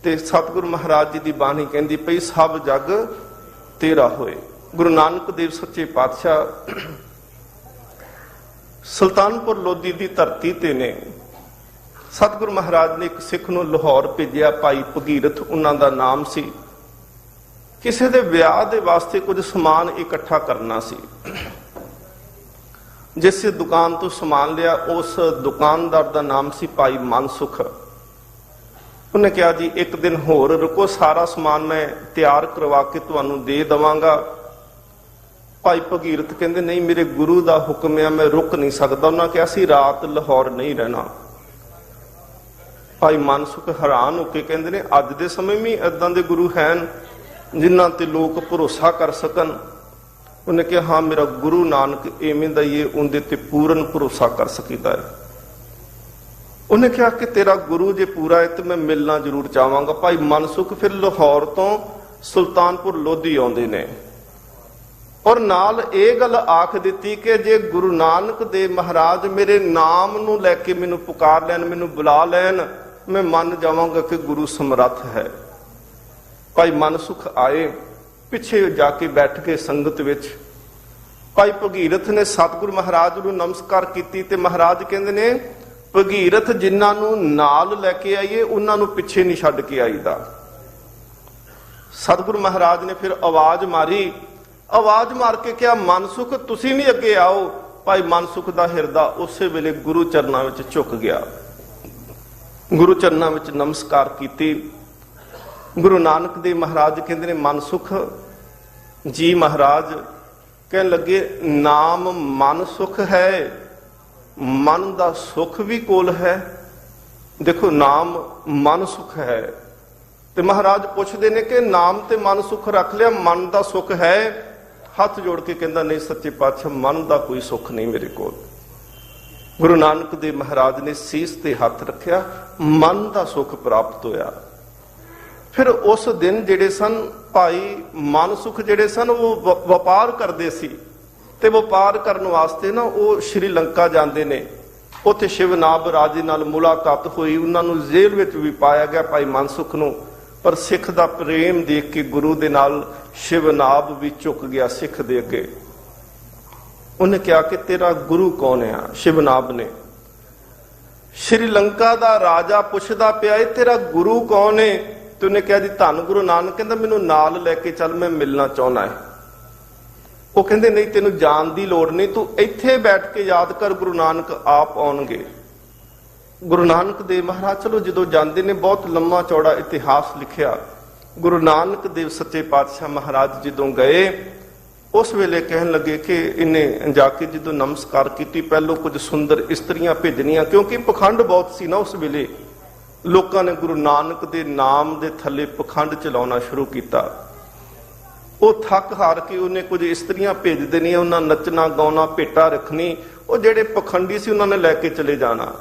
ਤੇ ਸਤਿਗੁਰੂ ਮਹਾਰਾਜ ਜੀ ਦੀ ਬਾਣੀ ਕਹਿੰਦੀ ਪਈ, ਸਭ ਜਗ ਤੇਰਾ ਹੋਏ। ਗੁਰੂ ਨਾਨਕ ਦੇਵ ਸੱਚੇ ਪਾਤਸ਼ਾਹ ਸੁਲਤਾਨਪੁਰ ਲੋਧੀ ਦੀ ਧਰਤੀ ਤੇ ਨੇ। ਸਤਿਗੁਰੂ ਮਹਾਰਾਜ ਨੇ ਇੱਕ ਸਿੱਖ ਨੂੰ ਲਾਹੌਰ ਭੇਜਿਆ, ਭਾਈ ਭਗੀਰਥ ਉਹਨਾਂ ਦਾ ਨਾਮ ਸੀ। ਕਿਸੇ ਦੇ ਵਿਆਹ ਦੇ ਵਾਸਤੇ ਕੁਝ ਸਮਾਨ ਇਕੱਠਾ ਕਰਨਾ ਸੀ। ਜਿਸ ਦੁਕਾਨ ਤੋਂ ਸਮਾਨ ਲਿਆ, ਉਸ ਦੁਕਾਨਦਾਰ ਦਾ ਨਾਮ ਸੀ ਭਾਈ ਮਨਸੁਖ। ਉਹਨੇ ਕਿਹਾ, ਜੀ ਇੱਕ ਦਿਨ ਹੋਰ ਰੁਕੋ, ਸਾਰਾ ਸਮਾਨ ਮੈਂ ਤਿਆਰ ਕਰਵਾ ਕੇ ਤੁਹਾਨੂੰ ਦੇ ਦੇਵਾਂਗਾ। ਭਾਈ ਭਗੀਰਥ ਕਹਿੰਦੇ, ਨਹੀਂ ਮੇਰੇ ਗੁਰੂ ਦਾ ਹੁਕਮ ਹੈ, ਮੈਂ ਰੁਕ ਨਹੀਂ ਸਕਦਾ। ਉਹਨਾਂ ਕਿਹਾ, ਸੀ ਰਾਤ ਲਾਹੌਰ ਨਹੀਂ ਰਹਿਣਾ। ਭਾਈ ਮਨਸੁਖ ਹੈਰਾਨ ਹੋ ਕੇ ਕਹਿੰਦੇ ਨੇ, ਅੱਜ ਦੇ ਸਮੇਂ ਵੀ ਏਦਾਂ ਦੇ ਗੁਰੂ ਹਨ ਜਿਨ੍ਹਾਂ ਤੇ ਲੋਕ ਭਰੋਸਾ ਕਰ ਸਕਣ? ਉਹਨੇ ਕਿਹਾ, ਹਾਂ ਮੇਰਾ ਗੁਰੂ ਨਾਨਕ ਐਵੇਂ ਦਾ ਹੀ ਹੈ, ਉਹਦੇ ਤੇ ਪੂਰਨ ਭਰੋਸਾ ਕਰ ਸਕੀਦਾ ਹੈ। ਉਹਨੇ ਕਿਹਾ ਕਿ ਤੇਰਾ ਗੁਰੂ ਜੇ ਪੂਰਾ ਹੈ ਤੇ ਮੈਂ ਮਿਲਣਾ ਜ਼ਰੂਰ ਚਾਹਾਂਗਾ। ਭਾਈ ਮਨਸੁਖ ਫਿਰ ਲਾਹੌਰ ਤੋਂ ਸੁਲਤਾਨਪੁਰ ਲੋਧੀ ਆਉਂਦੇ ਨੇ, ਔਰ ਨਾਲ ਇਹ ਗੱਲ ਆਖ ਦਿੱਤੀ ਕਿ ਜੇ ਗੁਰੂ ਨਾਨਕ ਦੇਵ ਮਹਾਰਾਜ ਮੇਰੇ ਨਾਮ ਨੂੰ ਲੈ ਕੇ ਮੈਨੂੰ ਪੁਕਾਰ ਲੈਣ, ਮੈਨੂੰ ਬੁਲਾ ਲੈਣ, ਮੈਂ ਮੰਨ ਜਾਵਾਂਗਾ ਕਿ ਗੁਰੂ ਸਮਰੱਥ ਹੈ। ਭਾਈ ਮਨਸੁਖ ਆਏ, ਪਿੱਛੇ ਜਾ ਕੇ ਬੈਠ ਕੇ ਸੰਗਤ ਵਿੱਚ ਭਾਈ ਭਗੀਰਥ ਨੇ ਸਤਿਗੁਰੂ ਮਹਾਰਾਜ ਨੂੰ ਨਮਸਕਾਰ ਕੀਤੀ ਤੇ ਮਹਾਰਾਜ ਕਹਿੰਦੇ ਨੇ, ਭਗੀਰਥ ਜਿਨ੍ਹਾਂ ਨੂੰ ਨਾਲ ਲੈ ਕੇ ਆਈਏ ਉਹਨਾਂ ਨੂੰ ਪਿੱਛੇ ਨਹੀਂ ਛੱਡ ਕੇ ਆਈਦਾ। ਸਤਿਗੁਰੂ ਮਹਾਰਾਜ ਨੇ ਫਿਰ ਆਵਾਜ਼ ਮਾਰ ਕੇ ਕਿਹਾ, ਮਨਸੁਖ ਤੁਸੀਂ ਵੀ ਅੱਗੇ ਆਓ। ਭਾਈ ਮਨਸੁਖ ਦਾ ਹਿਰਦਾ ਉਸੇ ਵੇਲੇ ਗੁਰੂ ਚਰਨਾਂ ਵਿੱਚ ਝੁਕ ਗਿਆ, ਗੁਰੂ ਚਰਨਾਂ ਵਿੱਚ ਨਮਸਕਾਰ ਕੀਤੀ। ਗੁਰੂ ਨਾਨਕ ਦੇਵ ਮਹਾਰਾਜ ਕਹਿੰਦੇ ਨੇ, ਮਨਸੁਖ ਜੀ ਮਹਾਰਾਜ ਕਹਿਣ ਲੱਗੇ, ਨਾਮ ਮਨ ਸੁਖ ਹੈ, ਮਨ ਦਾ ਸੁਖ ਵੀ ਕੋਲ ਹੈ। ਦੇਖੋ, ਨਾਮ ਮਨ ਸੁਖ ਹੈ ਤੇ ਮਹਾਰਾਜ ਪੁੱਛਦੇ ਨੇ ਕਿ ਨਾਮ ਤੇ ਮਨ ਸੁਖ ਰੱਖ ਲਿਆ, ਮਨ ਦਾ ਸੁਖ ਹੈ? ਹੱਥ ਜੋੜ ਕੇ ਕਹਿੰਦਾ, ਨਹੀਂ ਸੱਚੇ ਪਾਤਸ਼ਾਹ, ਮਨ ਦਾ ਕੋਈ ਸੁੱਖ ਨਹੀਂ ਮੇਰੇ ਕੋਲ। ਗੁਰੂ ਨਾਨਕ ਦੇਵ ਮਹਾਰਾਜ ਨੇ ਸੀਸ ਤੇ ਹੱਥ ਰੱਖਿਆ, ਮਨ ਦਾ ਸੁੱਖ ਪ੍ਰਾਪਤ ਹੋਇਆ। ਫਿਰ ਉਸ ਦਿਨ ਜਿਹੜੇ ਸਨ ਭਾਈ ਮਨਸੁਖ ਜਿਹੜੇ ਸਨ ਉਹ ਵਪਾਰ ਕਰਦੇ ਸੀ ਤੇ ਵਪਾਰ ਕਰਨ ਵਾਸਤੇ ਨਾ ਉਹ ਸ਼੍ਰੀਲੰਕਾ ਜਾਂਦੇ ਨੇ। ਉੱਥੇ ਸ਼ਿਵਨਾਭ ਰਾਜੇ ਨਾਲ ਮੁਲਾਕਾਤ ਹੋਈ, ਉਹਨਾਂ ਨੂੰ ਜੇਲ੍ਹ ਵਿੱਚ ਵੀ ਪਾਇਆ ਗਿਆ ਭਾਈ ਮਨਸੁਖ ਨੂੰ। ਪਰ ਸਿੱਖ ਦਾ ਪ੍ਰੇਮ ਦੇਖ ਕੇ ਗੁਰੂ ਦੇ ਨਾਲ ਸ਼ਿਵਨਾਭ ਵੀ ਝੁਕ ਗਿਆ ਸਿੱਖ ਦੇ ਅੱਗੇ। ਉਹਨੇ ਕਿਹਾ ਕਿ ਤੇਰਾ ਗੁਰੂ ਕੌਣ ਆ? ਸ਼ਿਵਨਾਭ ਨੇ। ਸ਼੍ਰੀਲੰਕਾ ਦਾ ਰਾਜਾ ਪੁੱਛਦਾ ਪਿਆ, ਇਹ ਤੇਰਾ ਗੁਰੂ ਕੌਣ ਹੈ? ਤੇ ਉਹਨੇ ਕਿਹਾ, ਜੀ ਧੰਨ ਗੁਰੂ ਨਾਨਕ। ਕਹਿੰਦਾ, ਮੈਨੂੰ ਨਾਲ ਲੈ ਕੇ ਚੱਲ, ਮੈਂ ਮਿਲਣਾ ਚਾਹੁੰਦਾ ਹੈ। ਉਹ ਕਹਿੰਦੇ, ਨਹੀਂ, ਤੈਨੂੰ ਜਾਣ ਦੀ ਲੋੜ ਨਹੀਂ, ਤੂੰ ਇੱਥੇ ਬੈਠ ਕੇ ਯਾਦ ਕਰ, ਗੁਰੂ ਨਾਨਕ ਆਪ ਆਉਣਗੇ। ਗੁਰੂ ਨਾਨਕ ਦੇਵ ਮਹਾਰਾਜ ਚਲੋ ਜਦੋਂ ਜਾਂਦੇ ਨੇ, ਬਹੁਤ ਲੰਮਾ ਚੌੜਾ ਇਤਿਹਾਸ ਲਿਖਿਆ। ਗੁਰੂ ਨਾਨਕ ਦੇਵ ਸੱਚੇ ਪਾਤਸ਼ਾਹ ਮਹਾਰਾਜ ਜਦੋਂ ਗਏ, ਉਸ ਵੇਲੇ ਕਹਿਣ ਲੱਗੇ ਕਿ ਇਹਨੇ ਜਾ ਕੇ ਜਦੋਂ ਨਮਸਕਾਰ ਕੀਤੀ, ਪਹਿਲੋਂ ਕੁਝ ਸੁੰਦਰ ਇਸਤਰੀਆਂ ਭੇਜਣੀਆਂ, ਕਿਉਂਕਿ ਪਖੰਡ ਬਹੁਤ ਸੀ ਨਾ ਉਸ ਵੇਲੇ। ਲੋਕਾਂ ਨੇ ਗੁਰੂ ਨਾਨਕ ਦੇ ਨਾਮ ਦੇ ਥੱਲੇ ਪਖੰਡ ਚਲਾਉਣਾ ਸ਼ੁਰੂ ਕੀਤਾ। ਉਹ ਥੱਕ ਹਾਰ ਕੇ ਉਹਨੇ ਕੁਝ ਇਸਤਰੀਆਂ ਭੇਜ ਦੇਣੀਆਂ, ਉਹਨਾਂ ਨੱਚਣਾ ਗਾਉਣਾ ਭੇਟਾ ਰੱਖਣੀ। ਉਹ ਜਿਹੜੇ ਪਖੰਡੀ ਸੀ ਉਹਨਾਂ ਨੇ ਲੈ ਕੇ ਚਲੇ ਜਾਣਾ।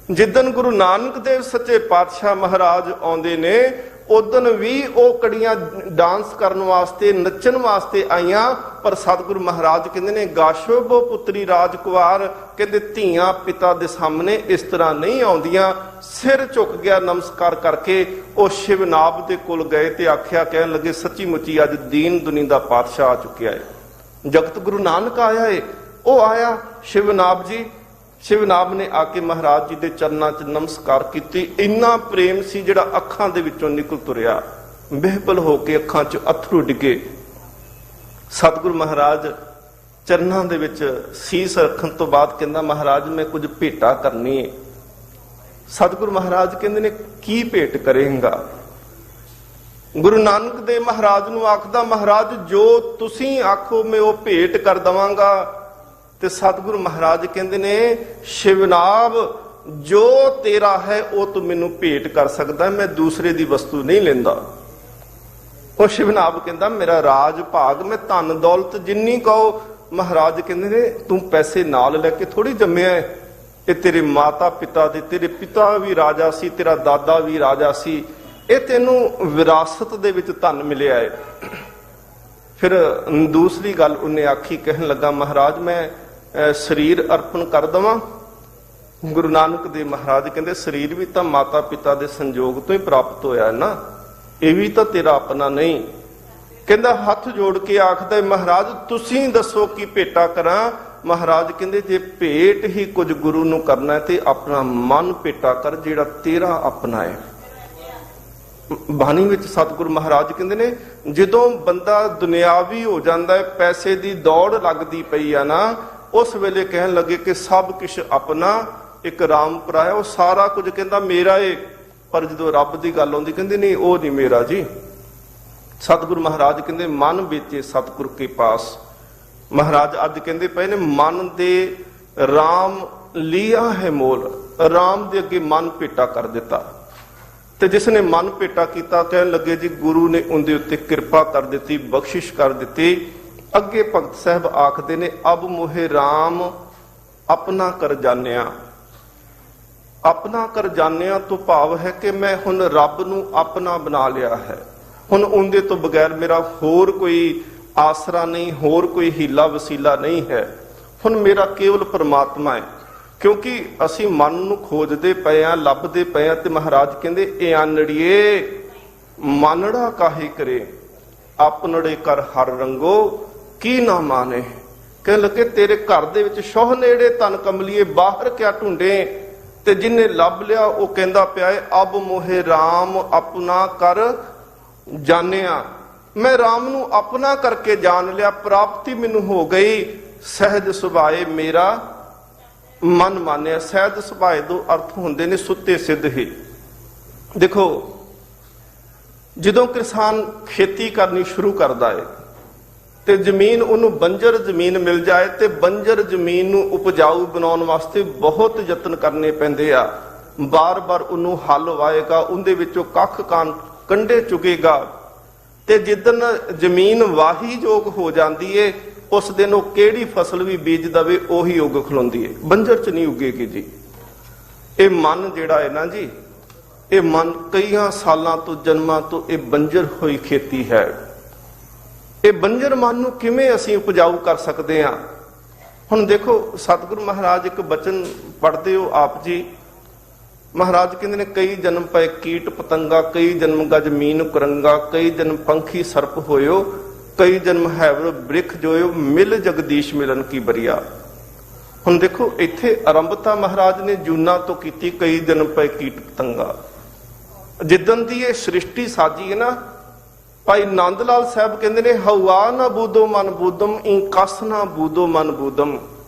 ਜਿੱਦਣ ਗੁਰੂ ਨਾਨਕ ਦੇਵ ਸੱਚੇ ਪਾਤਸ਼ਾਹ ਮਹਾਰਾਜ ਆਉਂਦੇ ਨੇ, ਉਦਣ ਵੀ ਉਹ ਕੜੀਆਂ ਡਾਂਸ ਕਰਨ ਵਾਸਤੇ, ਨੱਚਣ ਵਾਸਤੇ ਆਈਆਂ। ਪਰ ਸਤਿਗੁਰੂ ਮਹਾਰਾਜ ਕਹਿੰਦੇ ਨੇ, ਗਾਸ਼ੋਬੋ ਪੁੱਤਰੀ ਰਾਜਕੁਮਾਰ, ਕਹਿੰਦੇ ਧੀਆਂ ਪਿਤਾ ਦੇ ਸਾਹਮਣੇ ਇਸ ਤਰ੍ਹਾਂ ਨਹੀਂ ਆਉਂਦੀਆਂ। ਸਿਰ ਝੁਕ ਗਿਆ ਨਮਸਕਾਰ ਕਰਕੇ। ਉਹ ਸ਼ਿਵਨਾਭ ਦੇ ਕੋਲ ਗਏ ਤੇ ਆਖਿਆ, ਕਹਿਣ ਲੱਗੇ, ਸੱਚੀ ਮੁੱਚੀ ਅੱਜ ਦੀਨ ਦੁਨੀ ਦਾ ਪਾਤਸ਼ਾਹ ਆ ਚੁੱਕਿਆ ਹੈ, ਜਗਤ ਗੁਰੂ ਨਾਨਕ ਆਇਆ ਹੈ। ਉਹ ਆਇਆ ਸ਼ਿਵਨਾਭ ਜੀ। ਸ਼ਿਵਨਾਭ ਨੇ ਆ ਕੇ ਮਹਾਰਾਜ ਜੀ ਦੇ ਚਰਨਾਂ 'ਚ ਨਮਸਕਾਰ ਕੀਤੀ। ਇੰਨਾ ਪ੍ਰੇਮ ਸੀ ਜਿਹੜਾ ਅੱਖਾਂ ਦੇ ਵਿੱਚੋਂ ਨਿਕਲ ਤੁਰਿਆ। ਬਿਹਬਲ ਹੋ ਕੇ ਅੱਖਾਂ 'ਚ ਅਥਰੂ ਡਿੱਗੇ। ਸਤਿਗੁਰੂ ਮਹਾਰਾਜ ਚਰਨਾਂ ਦੇ ਵਿੱਚ ਸੀਸ ਰੱਖਣ ਤੋਂ ਬਾਅਦ ਕਹਿੰਦਾ, ਮਹਾਰਾਜ ਮੈਂ ਕੁਝ ਭੇਟਾ ਕਰਨੀ ਹੈ। ਸਤਿਗੁਰੂ ਮਹਾਰਾਜ ਕਹਿੰਦੇ ਨੇ, ਕੀ ਭੇਟ ਕਰੇਂਗਾ? ਗੁਰੂ ਨਾਨਕ ਦੇਵ ਮਹਾਰਾਜ ਨੂੰ ਆਖਦਾ, ਮਹਾਰਾਜ ਜੋ ਤੁਸੀਂ ਆਖੋ ਮੈਂ ਉਹ ਭੇਟ ਕਰ ਦਵਾਂਗਾ। ਤੇ ਸਤਿਗੁਰੂ ਮਹਾਰਾਜ ਕਹਿੰਦੇ ਨੇ, ਸ਼ਿਵਨਾਭ ਜੋ ਤੇਰਾ ਹੈ ਉਹ ਤੂੰ ਮੈਨੂੰ ਭੇਟ ਕਰ ਸਕਦਾ, ਮੈਂ ਦੂਸਰੇ ਦੀ ਵਸਤੂ ਨਹੀਂ ਲੈਂਦਾ। ਉਹ ਸ਼ਿਵਨਾਭ ਕਹਿੰਦਾ, ਮੇਰਾ ਰਾਜ ਭਾਗ, ਮੈਂ ਧਨ ਦੌਲਤ ਜਿੰਨੀ ਕਹੋ। ਮਹਾਰਾਜ ਕਹਿੰਦੇ ਨੇ, ਤੂੰ ਪੈਸੇ ਨਾਲ ਲੈ ਕੇ ਥੋੜੀ ਜੰਮਿਆ ਹੈ, ਇਹ ਤੇਰੇ ਮਾਤਾ ਪਿਤਾ ਦੇ, ਤੇਰੇ ਪਿਤਾ ਵੀ ਰਾਜਾ ਸੀ, ਤੇਰਾ ਦਾਦਾ ਵੀ ਰਾਜਾ ਸੀ, ਇਹ ਤੈਨੂੰ ਵਿਰਾਸਤ ਦੇ ਵਿੱਚ ਧਨ ਮਿਲਿਆ ਹੈ। ਫਿਰ ਦੂਸਰੀ ਗੱਲ ਉਹਨੇ ਆਖੀ, ਕਹਿਣ ਲੱਗਾ, ਮਹਾਰਾਜ ਮੈਂ ਸਰੀਰ ਅਰਪਣ ਕਰ ਦਵਾਂ। ਗੁਰੂ ਨਾਨਕ ਦੇਵ ਮਹਾਰਾਜ ਕਹਿੰਦੇ, ਸਰੀਰ ਵੀ ਤਾਂ ਮਾਤਾ ਪਿਤਾ ਦੇ ਸੰਜੋਗ ਤੋਂ ਹੀ ਪ੍ਰਾਪਤ ਹੋਇਆ ਨਾ, ਇਹ ਵੀ ਤਾਂ ਤੇਰਾ ਆਪਣਾ ਨਹੀਂ। ਕਹਿੰਦਾ, ਹੱਥ ਜੋੜ ਕੇ ਆਖਦਾ, ਮਹਾਰਾਜ ਤੁਸੀਂ ਦੱਸੋ ਕੀ ਭੇਟਾ ਕਰਾਂ? ਮਹਾਰਾਜ ਕਹਿੰਦੇ, ਜੇ ਭੇਟ ਹੀ ਕੁਝ ਗੁਰੂ ਨੂੰ ਕਰਨਾ ਹੈ ਤੇ ਆਪਣਾ ਮਨ ਭੇਟਾ ਕਰ, ਜਿਹੜਾ ਤੇਰਾ ਆਪਣਾ ਹੈ। ਬਾਣੀ ਵਿੱਚ ਸਤਿਗੁਰੂ ਮਹਾਰਾਜ ਕਹਿੰਦੇ ਨੇ, ਜਦੋਂ ਬੰਦਾ ਦੁਨਿਆਵੀ ਹੋ ਜਾਂਦਾ ਹੈ, ਪੈਸੇ ਦੀ ਦੌੜ ਲੱਗਦੀ ਪਈ ਆ ਨਾ, ਉਸ ਵੇਲੇ ਕਹਿਣ ਲੱਗੇ ਕਿ ਸਭ ਕੁਛ ਆਪਣਾ, ਇੱਕ ਰਾਮ ਪਰਾਇਆ, ਉਹ ਸਾਰਾ ਕੁਝ ਕਹਿੰਦਾ ਮੇਰਾ ਏ। ਪਰ ਜਦੋਂ ਰੱਬ ਦੀ ਗੱਲ ਆਉਂਦੀ, ਕਹਿੰਦੇ ਨਹੀਂ, ਉਹ ਨਹੀਂ ਮੇਰਾ ਜੀ। ਸਤਿਗੁਰੂ ਮਹਾਰਾਜ ਕਹਿੰਦੇ, ਮਨ ਵੇਚੇ ਸਤਿਗੁਰ ਕੇ ਪਾਸ। ਮਹਾਰਾਜ ਅੱਜ ਕਹਿੰਦੇ ਪਏ ਨੇ, ਮਨ ਦੇ ਰਾਮ ਲਿਆ ਹੈ ਮੋਲ। ਰਾਮ ਦੇ ਅੱਗੇ ਮਨ ਭੇਟਾ ਕਰ ਦਿੱਤਾ। ਤੇ ਜਿਸ ਨੇ ਮਨ ਭੇਟਾ ਕੀਤਾ, ਕਹਿਣ ਲੱਗੇ ਜੀ ਗੁਰੂ ਨੇ ਉਹਦੇ ਉੱਤੇ ਕਿਰਪਾ ਕਰ ਦਿੱਤੀ, ਬਖਸ਼ਿਸ਼ ਕਰ ਦਿੱਤੀ। ਅੱਗੇ ਭਗਤ ਸਾਹਿਬ ਆਖਦੇ ਨੇ, ਅਬ ਮੋਹਿ ਰਾਮ ਆਪਣਾ ਕਰ ਜਾਣਿਆ। ਆਪਣਾ ਕਰ ਜਾਣਿਆ ਤੋਂ ਭਾਵ ਹੈ ਕਿ ਮੈਂ ਹੁਣ ਰੱਬ ਨੂੰ ਆਪਣਾ ਬਣਾ ਲਿਆ ਹੈ। ਹੁਣ ਉਹਦੇ ਤੋਂ ਬਗੈਰ ਮੇਰਾ ਹੋਰ ਕੋਈ ਆਸਰਾ ਨਹੀਂ, ਹੋਰ ਕੋਈ ਹੀਲਾ ਵਸੀਲਾ ਨਹੀਂ ਹੈ। ਹੁਣ ਮੇਰਾ ਕੇਵਲ ਪਰਮਾਤਮਾ ਹੈ। ਕਿਉਂਕਿ ਅਸੀਂ ਮਨ ਨੂੰ ਖੋਜਦੇ ਪਏ ਆ, ਲੱਭਦੇ ਪਏ ਆ। ਤੇ ਮਹਾਰਾਜ ਕਹਿੰਦੇ, ਇਹ ਆਨੜੀਏ ਮਾਨੜਾ ਕਾਹੇ ਕਰੇ, ਆਪਨੜੇ ਕਰ ਹਰ ਰੰਗੋ ਕੀ ਨਾ ਮਾਨੇ। ਕਹਿਣ ਲੱਗੇ, ਤੇਰੇ ਘਰ ਦੇ ਵਿੱਚ ਸ਼ੋਹ ਨੇੜੇ ਤਨ ਕਮਲੀਏ, ਬਾਹਰ ਕਿਆ ਢੂੰਡੇ। ਤੇ ਜਿਹਨੇ ਲੱਭ ਲਿਆ ਉਹ ਕਹਿੰਦਾ ਪਿਆ ਏ ਅਬ ਮੋਹਿ ਰਾਮ ਆਪਣਾ ਕਰ ਜਾਣਿਆ, ਮੈਂ ਰਾਮ ਨੂੰ ਆਪਣਾ ਕਰਕੇ ਜਾਣ ਲਿਆ, ਪ੍ਰਾਪਤੀ ਮੈਨੂੰ ਹੋ ਗਈ, ਸਹਿਜ ਸੁਭਾਏ ਮੇਰਾ ਮਨ ਮਾਨਿਆ। ਸਹਿਜ ਸੁਭਾਏ ਦੋ ਅਰਥ ਹੁੰਦੇ ਨੇ ਸੁੱਤੇ ਸਿੱਧ ਹੀ। ਦੇਖੋ, ਜਦੋਂ ਕਿਸਾਨ ਖੇਤੀ ਕਰਨੀ ਸ਼ੁਰੂ ਕਰਦਾ ਹੈ ਤੇ ਜ਼ਮੀਨ ਉਹਨੂੰ ਬੰਜਰ ਜ਼ਮੀਨ ਮਿਲ ਜਾਏ ਤੇ ਬੰਜਰ ਜ਼ਮੀਨ ਨੂੰ ਉਪਜਾਊ ਬਣਾਉਣ ਵਾਸਤੇ ਬਹੁਤ ਯਤਨ ਕਰਨੇ ਪੈਂਦੇ ਆ। ਬਾਰ-ਬਾਰ ਉਹਨੂੰ ਹੱਲ ਵਾਏਗਾ, ਉਹਦੇ ਵਿੱਚੋਂ ਕੱਖ ਕੰਡੇ ਚੁਗੇਗਾ ਤੇ ਜਿੱਦਣ ਜ਼ਮੀਨ ਵਾਹੀਯੋਗ ਹੋ ਜਾਂਦੀ ਏ ਉਸ ਦਿਨ ਉਹ ਕਿਹੜੀ ਫਸਲ ਵੀ ਬੀਜ ਦਵੇ ਉਹੀ ਉੱਗ ਖਲੋਂਦੀ ਏ, ਬੰਜਰ ਚ ਨਹੀਂ ਉੱਗੇਗੀ ਜੀ। ਇਹ ਮਨ ਜਿਹੜਾ ਹੈ ਨਾ ਜੀ, ਇਹ ਮਨ ਕਈਆਂ ਸਾਲਾਂ ਤੋਂ ਜਨਮਾਂ ਤੋਂ ਇਹ ਬੰਜਰ ਹੋਈ ਖੇਤੀ ਹੈ। ਇਹ ਬੰਜਰ ਮਨ ਨੂੰ ਕਿਵੇਂ ਅਸੀਂ ਉਪਜਾਊ ਕਰ ਸਕਦੇ ਹਾਂ? ਹੁਣ ਦੇਖੋ, ਸਤਿਗੁਰੂ ਮਹਾਰਾਜ ਇੱਕ ਬਚਨ ਪੜ੍ਹਦੇ ਹੋ ਆਪ ਜੀ। ਮਹਾਰਾਜ ਕਹਿੰਦੇ ਨੇ ਕਈ ਜਨਮ ਪਏ ਕੀਟ ਪਤੰਗਾ, ਕਈ ਜਨਮ ਗਜ ਮੀਨ ਕੁਰੰਗਾ, ਕਈ ਜਨਮ ਪੰਖੀ ਸਰਪ ਹੋਇਓ, ਕਈ ਜਨਮ ਹੈਵਰ ਬ੍ਰਿਖ ਜੋਇਓ, ਮਿਲ ਜਗਦੀਸ਼ ਮਿਲਨ ਕੀ ਬਰੀਆ। ਹੁਣ ਦੇਖੋ, ਇੱਥੇ ਆਰੰਭਤਾ ਮਹਾਰਾਜ ਨੇ ਜੂਨਾ ਤੋਂ ਕੀਤੀ, ਕਈ ਜਨਮ ਪਏ ਕੀਟ ਪਤੰਗਾ। ਜਿੱਦਣ ਦੀ ਇਹ ਸ੍ਰਿਸ਼ਟੀ ਸਾਜੀ ਹੈ ਨਾ, ਭਾਈ ਨੰਦ ਲਾਲ ਸਾਹਿਬ ਕਹਿੰਦੇ ਨੇ ਹਵਾ ਨਾ ਬੂਦੋ ਮਨ ਬੂਦਮ, ਇ ਕਸ ਨਾ ਬੂਦੋ ਮਨ ਬੂਦਮ।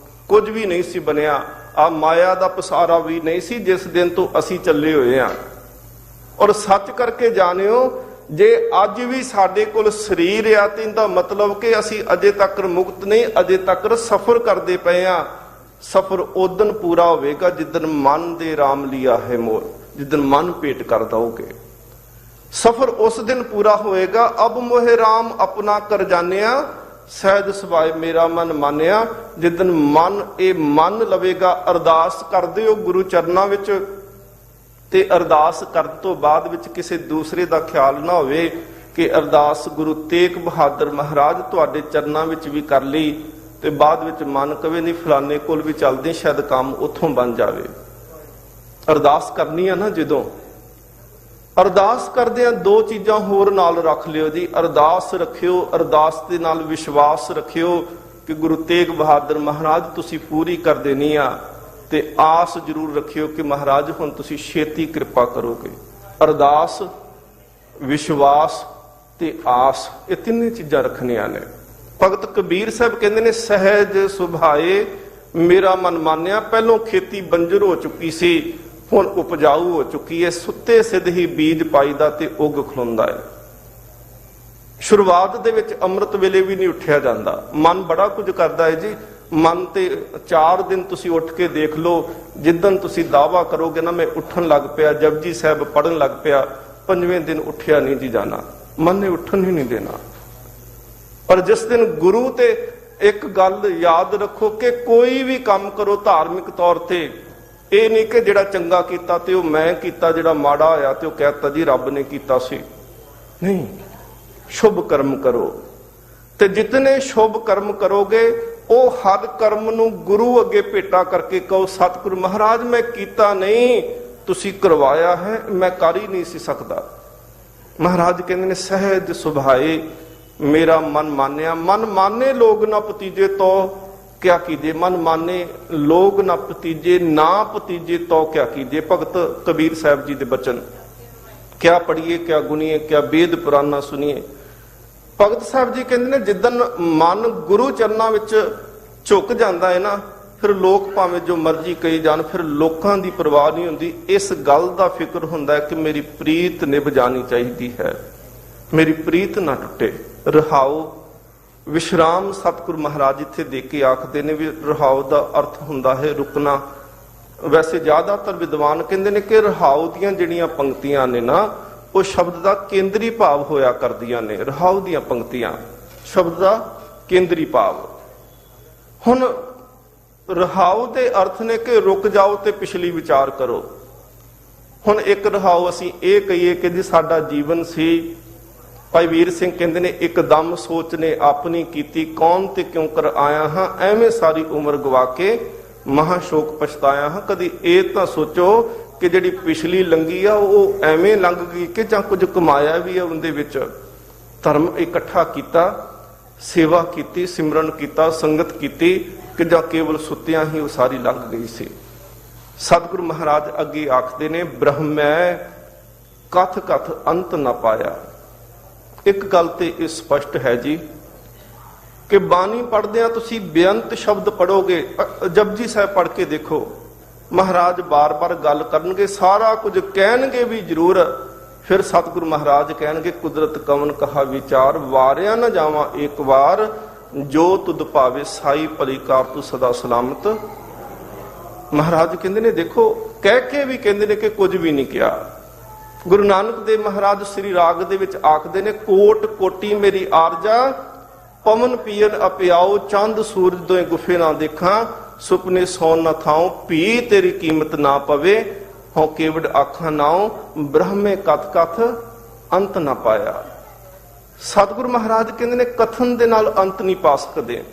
ਕੁਝ ਵੀ ਨਹੀਂ ਸੀ ਬਣਿਆ, ਆ ਮਾਇਆ ਦਾ ਪਸਾਰਾ ਵੀ ਨਹੀਂ ਸੀ ਜਿਸ ਦਿਨ ਤੋਂ ਅਸੀਂ ਚੱਲੇ ਹੋਏ ਆ। ਔਰ ਸੱਚ ਕਰਕੇ ਜਾਣਿਓ, ਜੇ ਅੱਜ ਵੀ ਸਾਡੇ ਕੋਲ ਸਰੀਰ ਆ ਤੇ ਇਹਦਾ ਮਤਲਬ ਕਿ ਅਸੀਂ ਅਜੇ ਤੱਕ ਮੁਕਤ ਨਹੀਂ, ਅਜੇ ਤੱਕ ਸਫਰ ਕਰਦੇ ਪਏ ਆ। ਸਫਰ ਉਦਨ ਪੂਰਾ ਹੋਵੇਗਾ ਜਿੱਦਨ ਮਨ ਦੇ ਰਾਮ ਲਿਆ ਹੈ ਮੋਰ, ਜਿੱਦਨ ਮਨ ਭੇਟ ਕਰ ਦਓਗੇ। ਸਫਰ ਉਸ ਦਿਨ ਪੂਰਾ ਹੋਏਗਾ। ਅਬ ਮੋਹਿ ਰਾਮ ਆਪਣਾ ਕਰ ਜਾਣਿਆ, ਸਹਿਜ ਸੁਭਾਏ ਮੇਰਾ ਮਨ ਮਾਨਿਆ। ਜਿੱਦਨ ਮਨ ਇਹ ਮੰਨ ਲਵੇਗਾ, ਅਰਦਾਸ ਕਰਦੇ ਹੋ ਗੁਰੂ ਚਰਨਾਂ ਵਿੱਚ ਤੇ ਅਰਦਾਸ ਕਰਨ ਤੋਂ ਬਾਅਦ ਵਿੱਚ ਕਿਸੇ ਦੂਸਰੇ ਦਾ ਖਿਆਲ ਨਾ ਹੋਵੇ ਕਿ ਅਰਦਾਸ ਗੁਰੂ ਤੇਗ ਬਹਾਦਰ ਮਹਾਰਾਜ ਤੁਹਾਡੇ ਚਰਨਾਂ ਵਿੱਚ ਵੀ ਕਰ ਲਈ ਤੇ ਬਾਅਦ ਵਿੱਚ ਮਨ ਕਵੇ ਨਹੀਂ ਫਲਾਣੇ ਕੋਲ ਵੀ ਚੱਲਦੇ, ਸ਼ਾਇਦ ਕੰਮ ਉੱਥੋਂ ਬਣ ਜਾਵੇ। ਅਰਦਾਸ ਕਰਨੀ ਆ ਨਾ, ਜਦੋਂ ਅਰਦਾਸ ਕਰਦੇ ਆ ਦੋ ਚੀਜ਼ਾਂ ਹੋਰ ਨਾਲ ਰੱਖ ਲਿਓ ਜੀ। ਅਰਦਾਸ ਰੱਖਿਓ, ਅਰਦਾਸ ਦੇ ਨਾਲ ਵਿਸ਼ਵਾਸ ਰੱਖਿਓ ਕਿ ਗੁਰੂ ਤੇਗ ਬਹਾਦਰ ਮਹਾਰਾਜ ਤੁਸੀਂ ਪੂਰੀ ਕਰ ਦੇਣੀ ਆ, ਤੇ ਆਸ ਜ਼ਰੂਰ ਰੱਖਿਓ ਕਿ ਮਹਾਰਾਜ ਹੁਣ ਤੁਸੀਂ ਛੇਤੀ ਕਿਰਪਾ ਕਰੋਗੇ। ਅਰਦਾਸ, ਵਿਸ਼ਵਾਸ ਤੇ ਆਸ, ਇਹ ਤਿੰਨੇ ਚੀਜ਼ਾਂ ਰੱਖਣੀਆਂ ਨੇ। ਭਗਤ ਕਬੀਰ ਸਾਹਿਬ ਕਹਿੰਦੇ ਨੇ ਸਹਿਜ ਸੁਭਾਏ ਮੇਰਾ ਮਨ ਮਾਨਿਆ। ਪਹਿਲੋਂ ਖੇਤੀ ਬੰਜਰ ਹੋ ਚੁੱਕੀ ਸੀ, ਹੁਣ ਉਪਜਾਊ ਹੋ ਚੁੱਕੀ ਹੈ। ਸੁੱਤੇ ਸਿੱਧ ਹੀ ਬੀਜ ਪਾਈਦਾ ਤੇ ਉੱਗ ਖਲੋਂਦਾ ਹੈ। ਸ਼ੁਰੂਆਤ ਦੇ ਵਿੱਚ ਅੰਮ੍ਰਿਤ ਵੇਲੇ ਵੀ ਨਹੀਂ ਉੱਠਿਆ ਜਾਂਦਾ। ਮਨ ਬੜਾ ਕੁਝ ਕਰਦਾ ਹੈ ਜੀ। ਮਨ ਤੇ 4 ਦਿਨ ਤੁਸੀਂ ਉੱਠ ਕੇ ਦੇਖ ਲਓ, ਜਿੱਦਣ ਤੁਸੀਂ ਦਾਅਵਾ ਕਰੋਗੇ ਨਾ ਮੈਂ ਉੱਠਣ ਲੱਗ ਪਿਆ, ਜਪਜੀ ਸਾਹਿਬ ਪੜ੍ਹਨ ਲੱਗ ਪਿਆ, 5ਵੇਂ ਦਿਨ ਉੱਠਿਆ ਨਹੀਂ ਜੀ ਜਾਣਾ, ਮਨ ਨੇ ਉੱਠਣ ਹੀ ਨਹੀਂ ਦੇਣਾ। ਪਰ ਜਿਸ ਦਿਨ ਗੁਰੂ ਤੇ ਇੱਕ ਗੱਲ ਯਾਦ ਰੱਖੋ ਕਿ ਕੋਈ ਵੀ ਕੰਮ ਕਰੋ ਧਾਰਮਿਕ ਤੌਰ ਤੇ, ਇਹ ਨਹੀਂ ਕਿ ਜਿਹੜਾ ਚੰਗਾ ਕੀਤਾ ਤੇ ਉਹ ਮੈਂ ਕੀਤਾ, ਜਿਹੜਾ ਮਾੜਾ ਹੋਇਆ ਤੇ ਉਹ ਕਹਿਤਾ ਜੀ ਰੱਬ ਨੇ ਕੀਤਾ ਸੀ। ਨਹੀਂ, ਸ਼ੁਭ ਕਰਮ ਕਰੋ ਤੇ ਜਿਤਨੇ ਸ਼ੁਭ ਕਰਮ ਕਰੋਗੇ ਉਹ ਹਰ ਕਰਮ ਨੂੰ ਗੁਰੂ ਅੱਗੇ ਭੇਟਾ ਕਰਕੇ ਕਹੋ ਸਤਿਗੁਰੂ ਮਹਾਰਾਜ ਮੈਂ ਕੀਤਾ ਨਹੀਂ, ਤੁਸੀਂ ਕਰਵਾਇਆ ਹੈ, ਮੈਂ ਕਰ ਹੀ ਨਹੀਂ ਸੀ ਸਕਦਾ। ਮਹਾਰਾਜ ਕਹਿੰਦੇ ਨੇ ਸਹਿਜ ਸੁਭਾਏ ਮੇਰਾ ਮਨ ਮਾਨਿਆ। ਮਨ ਮਾਨੇ ਲੋਗ ਨਾ ਭਤੀਜੇ ਤੋਂ ਕਿਆ ਕੀਜੇ, ਮਨ ਮਾਨੇ ਲੋਗ ਨਾ ਭਤੀਜੇ, ਨਾ ਭਤੀਜੇ ਤੋਂ ਕਿਆ ਕੀਜੇ। ਭਗਤ ਕਬੀਰ ਸਾਹਿਬ ਜੀ ਦੇ ਬਚਨ, ਕਿਆ ਪੜੀਏ ਕਿਆ ਗੁਣੀਏ, ਕਿਆ ਵੇਦ ਪੁਰਾਨਾ ਸੁਣੀਏ। ਭਗਤ ਸਾਹਿਬ ਜੀ ਕਹਿੰਦੇ ਨੇ ਜਿੱਦਨ ਮਨ ਗੁਰੂ ਚਰਨਾਂ ਵਿੱਚ ਝੁਕ ਜਾਂਦਾ ਹੈ ਨਾ, ਫਿਰ ਲੋਕ ਭਾਵੇਂ ਜੋ ਮਰਜ਼ੀ ਕਹੀ ਜਾਣ, ਫਿਰ ਲੋਕਾਂ ਦੀ ਪਰਵਾਹ ਨਹੀਂ ਹੁੰਦੀ। ਇਸ ਗੱਲ ਦਾ ਫਿਕਰ ਹੁੰਦਾ ਹੈ ਕਿ ਮੇਰੀ ਪ੍ਰੀਤ ਨਿਭ ਜਾਣੀ ਚਾਹੀਦੀ ਹੈ, ਮੇਰੀ ਪ੍ਰੀਤ ਨਾ ਟੁੱਟੇ। ਰਹਾਉ ਵਿਸ਼ਰਾਮ ਸਤਿਗੁਰੂ ਮਹਾਰਾਜ ਇੱਥੇ ਦੇ ਕੇ ਆਖਦੇ ਨੇ ਵੀ ਰਹਾਉ ਦਾ ਅਰਥ ਹੁੰਦਾ ਹੈ ਰੁਕਣਾ। ਵੈਸੇ ਜ਼ਿਆਦਾਤਰ ਵਿਦਵਾਨ ਕਹਿੰਦੇ ਨੇ ਕਿ ਰਹਾਉ ਦੀਆਂ ਜਿਹੜੀਆਂ ਪੰਕਤੀਆਂ ਨੇ ਨਾ, ਉਹ ਸ਼ਬਦ ਦਾ ਕੇਂਦਰੀ ਭਾਵ ਹੋਇਆ ਕਰਦੀਆਂ ਨੇ। ਰਹਾਉ ਦੀਆਂ ਪੰਕਤੀਆਂ ਸ਼ਬਦ ਦਾ ਕੇਂਦਰੀ ਭਾਵ। ਹੁਣ ਰਹਾਉ ਦੇ ਅਰਥ ਨੇ ਕਿ ਰੁਕ ਜਾਓ ਤੇ ਪਿਛਲੀ ਵਿਚਾਰ ਕਰੋ। ਹੁਣ ਇੱਕ ਰਹਾਉ ਅਸੀਂ ਇਹ ਕਹੀਏ ਕਿ ਜੀ ਸਾਡਾ ਜੀਵਨ ਸੀ, ਭਾਈ ਵੀਰ ਸਿੰਘ ਕਹਿੰਦੇ ਨੇ ਇੱਕਦਮ ਸੋਚ ਨੇ ਆਪਣੀ ਕੀਤੀ, ਕੌਣ ਤੇ ਕਿਉਂ ਕਰ ਆਇਆ ਹਾਂ, ਐਵੇਂ ਸਾਰੀ ਉਮਰ ਗਵਾ ਕੇ ਮਹਾ ਸ਼ੋਕ ਪਛਤਾਇਆ ਹਾਂ। ਕਦੀ ਇਹ ਤਾਂ ਸੋਚੋ ਕਿ ਜਿਹੜੀ ਪਿਛਲੀ ਲੰਗੀ ਆ ਉਹ ਐਵੇਂ ਲੰਘ ਗਈ ਕਿ ਜਾਂ ਕੁਝ ਕਮਾਇਆ ਵੀ ਆ ਉਹਦੇ ਵਿੱਚ। ਧਰਮ ਇਕੱਠਾ ਕੀਤਾ, ਸੇਵਾ ਕੀਤੀ, ਸਿਮਰਨ ਕੀਤਾ, ਸੰਗਤ ਕੀਤੀ ਕਿ ਜਾਂ ਕੇਵਲ ਸੁੱਤਿਆਂ ਹੀ ਉਹ ਸਾਰੀ ਲੰਘ ਗਈ ਸੀ। ਸਤਿਗੁਰੂ ਮਹਾਰਾਜ ਅੱਗੇ ਆਖਦੇ ਨੇ, ਬ੍ਰਹਮੈ ਕਥ ਕਥ ਅੰਤ ਨਾ ਪਾਇਆ। ਇੱਕ ਗੱਲ ਤੇ ਇਹ ਸਪਸ਼ਟ ਹੈ ਜੀ ਕਿ ਬਾਣੀ ਪੜ੍ਹਦਿਆਂ ਤੁਸੀਂ ਬੇਅੰਤ ਸ਼ਬਦ ਪੜੋਗੇ। ਜਪਜੀ ਸਾਹਿਬ ਪੜ੍ਹ ਕੇ ਦੇਖੋ, ਮਹਾਰਾਜ ਬਾਰ-ਬਾਰ ਗੱਲ ਕਰਨਗੇ, ਸਾਰਾ ਕੁਝ ਕਹਿਣਗੇ ਵੀ ਜ਼ਰੂਰ, ਫਿਰ ਸਤਿਗੁਰੂ ਮਹਾਰਾਜ ਕਹਿਣਗੇ, ਕੁਦਰਤ ਕਵਨ ਕਹਾ ਵਿਚਾਰ, ਵਾਰਿਆ ਨਾ ਜਾਵਾਂ ਇੱਕ ਵਾਰ, ਜੋ ਤੁਧ ਭਾਵੇ ਸਾਈ ਭਲੀ ਕਾਰ ਤੂੰ ਸਦਾ ਸਲਾਮਤ। ਮਹਾਰਾਜ ਕਹਿੰਦੇ ਨੇ, ਦੇਖੋ ਕਹਿ ਕੇ ਵੀ ਕਹਿੰਦੇ ਨੇ ਕਿ ਕੁਝ ਵੀ ਨਹੀਂ ਕਿਹਾ। ਗੁਰੂ ਨਾਨਕ ਦੇਵ ਮਹਾਰਾਜ ਸ੍ਰੀ ਰਾਗ ਦੇ ਵਿੱਚ ਆਖਦੇ ਨੇ, ਕੋਟ ਕੋਟੀ ਮੇਰੀ ਆਰਜਾ, ਪਵਨ ਪੀਰ ਅਪਿਆਓ, ਚੰਦ ਸੂਰਜ ਦੋਏ ਗੁਫੇ ਨਾ ਦੇਖਾਂ, ਸੁਪਨੇ ਸੌਣ ਨਾ ਥਾਉ, ਭੀ ਤੇਰੀ ਕੀਮਤ ਨਾ ਪਵੇ, ਹਉ ਕੇਵਡ ਆਖਾਂ ਨਾਉ, ਬ੍ਰਹਮੇ ਕਥ ਕਥ ਅੰਤ ਨਾ ਪਾਇਆ। ਸਤਿਗੁਰੂ ਮਹਾਰਾਜ ਕਹਿੰਦੇ ਨੇ, ਕਥਨ ਦੇ ਨਾਲ ਅੰਤ ਨਹੀਂ ਪਾ ਸਕਦੇ,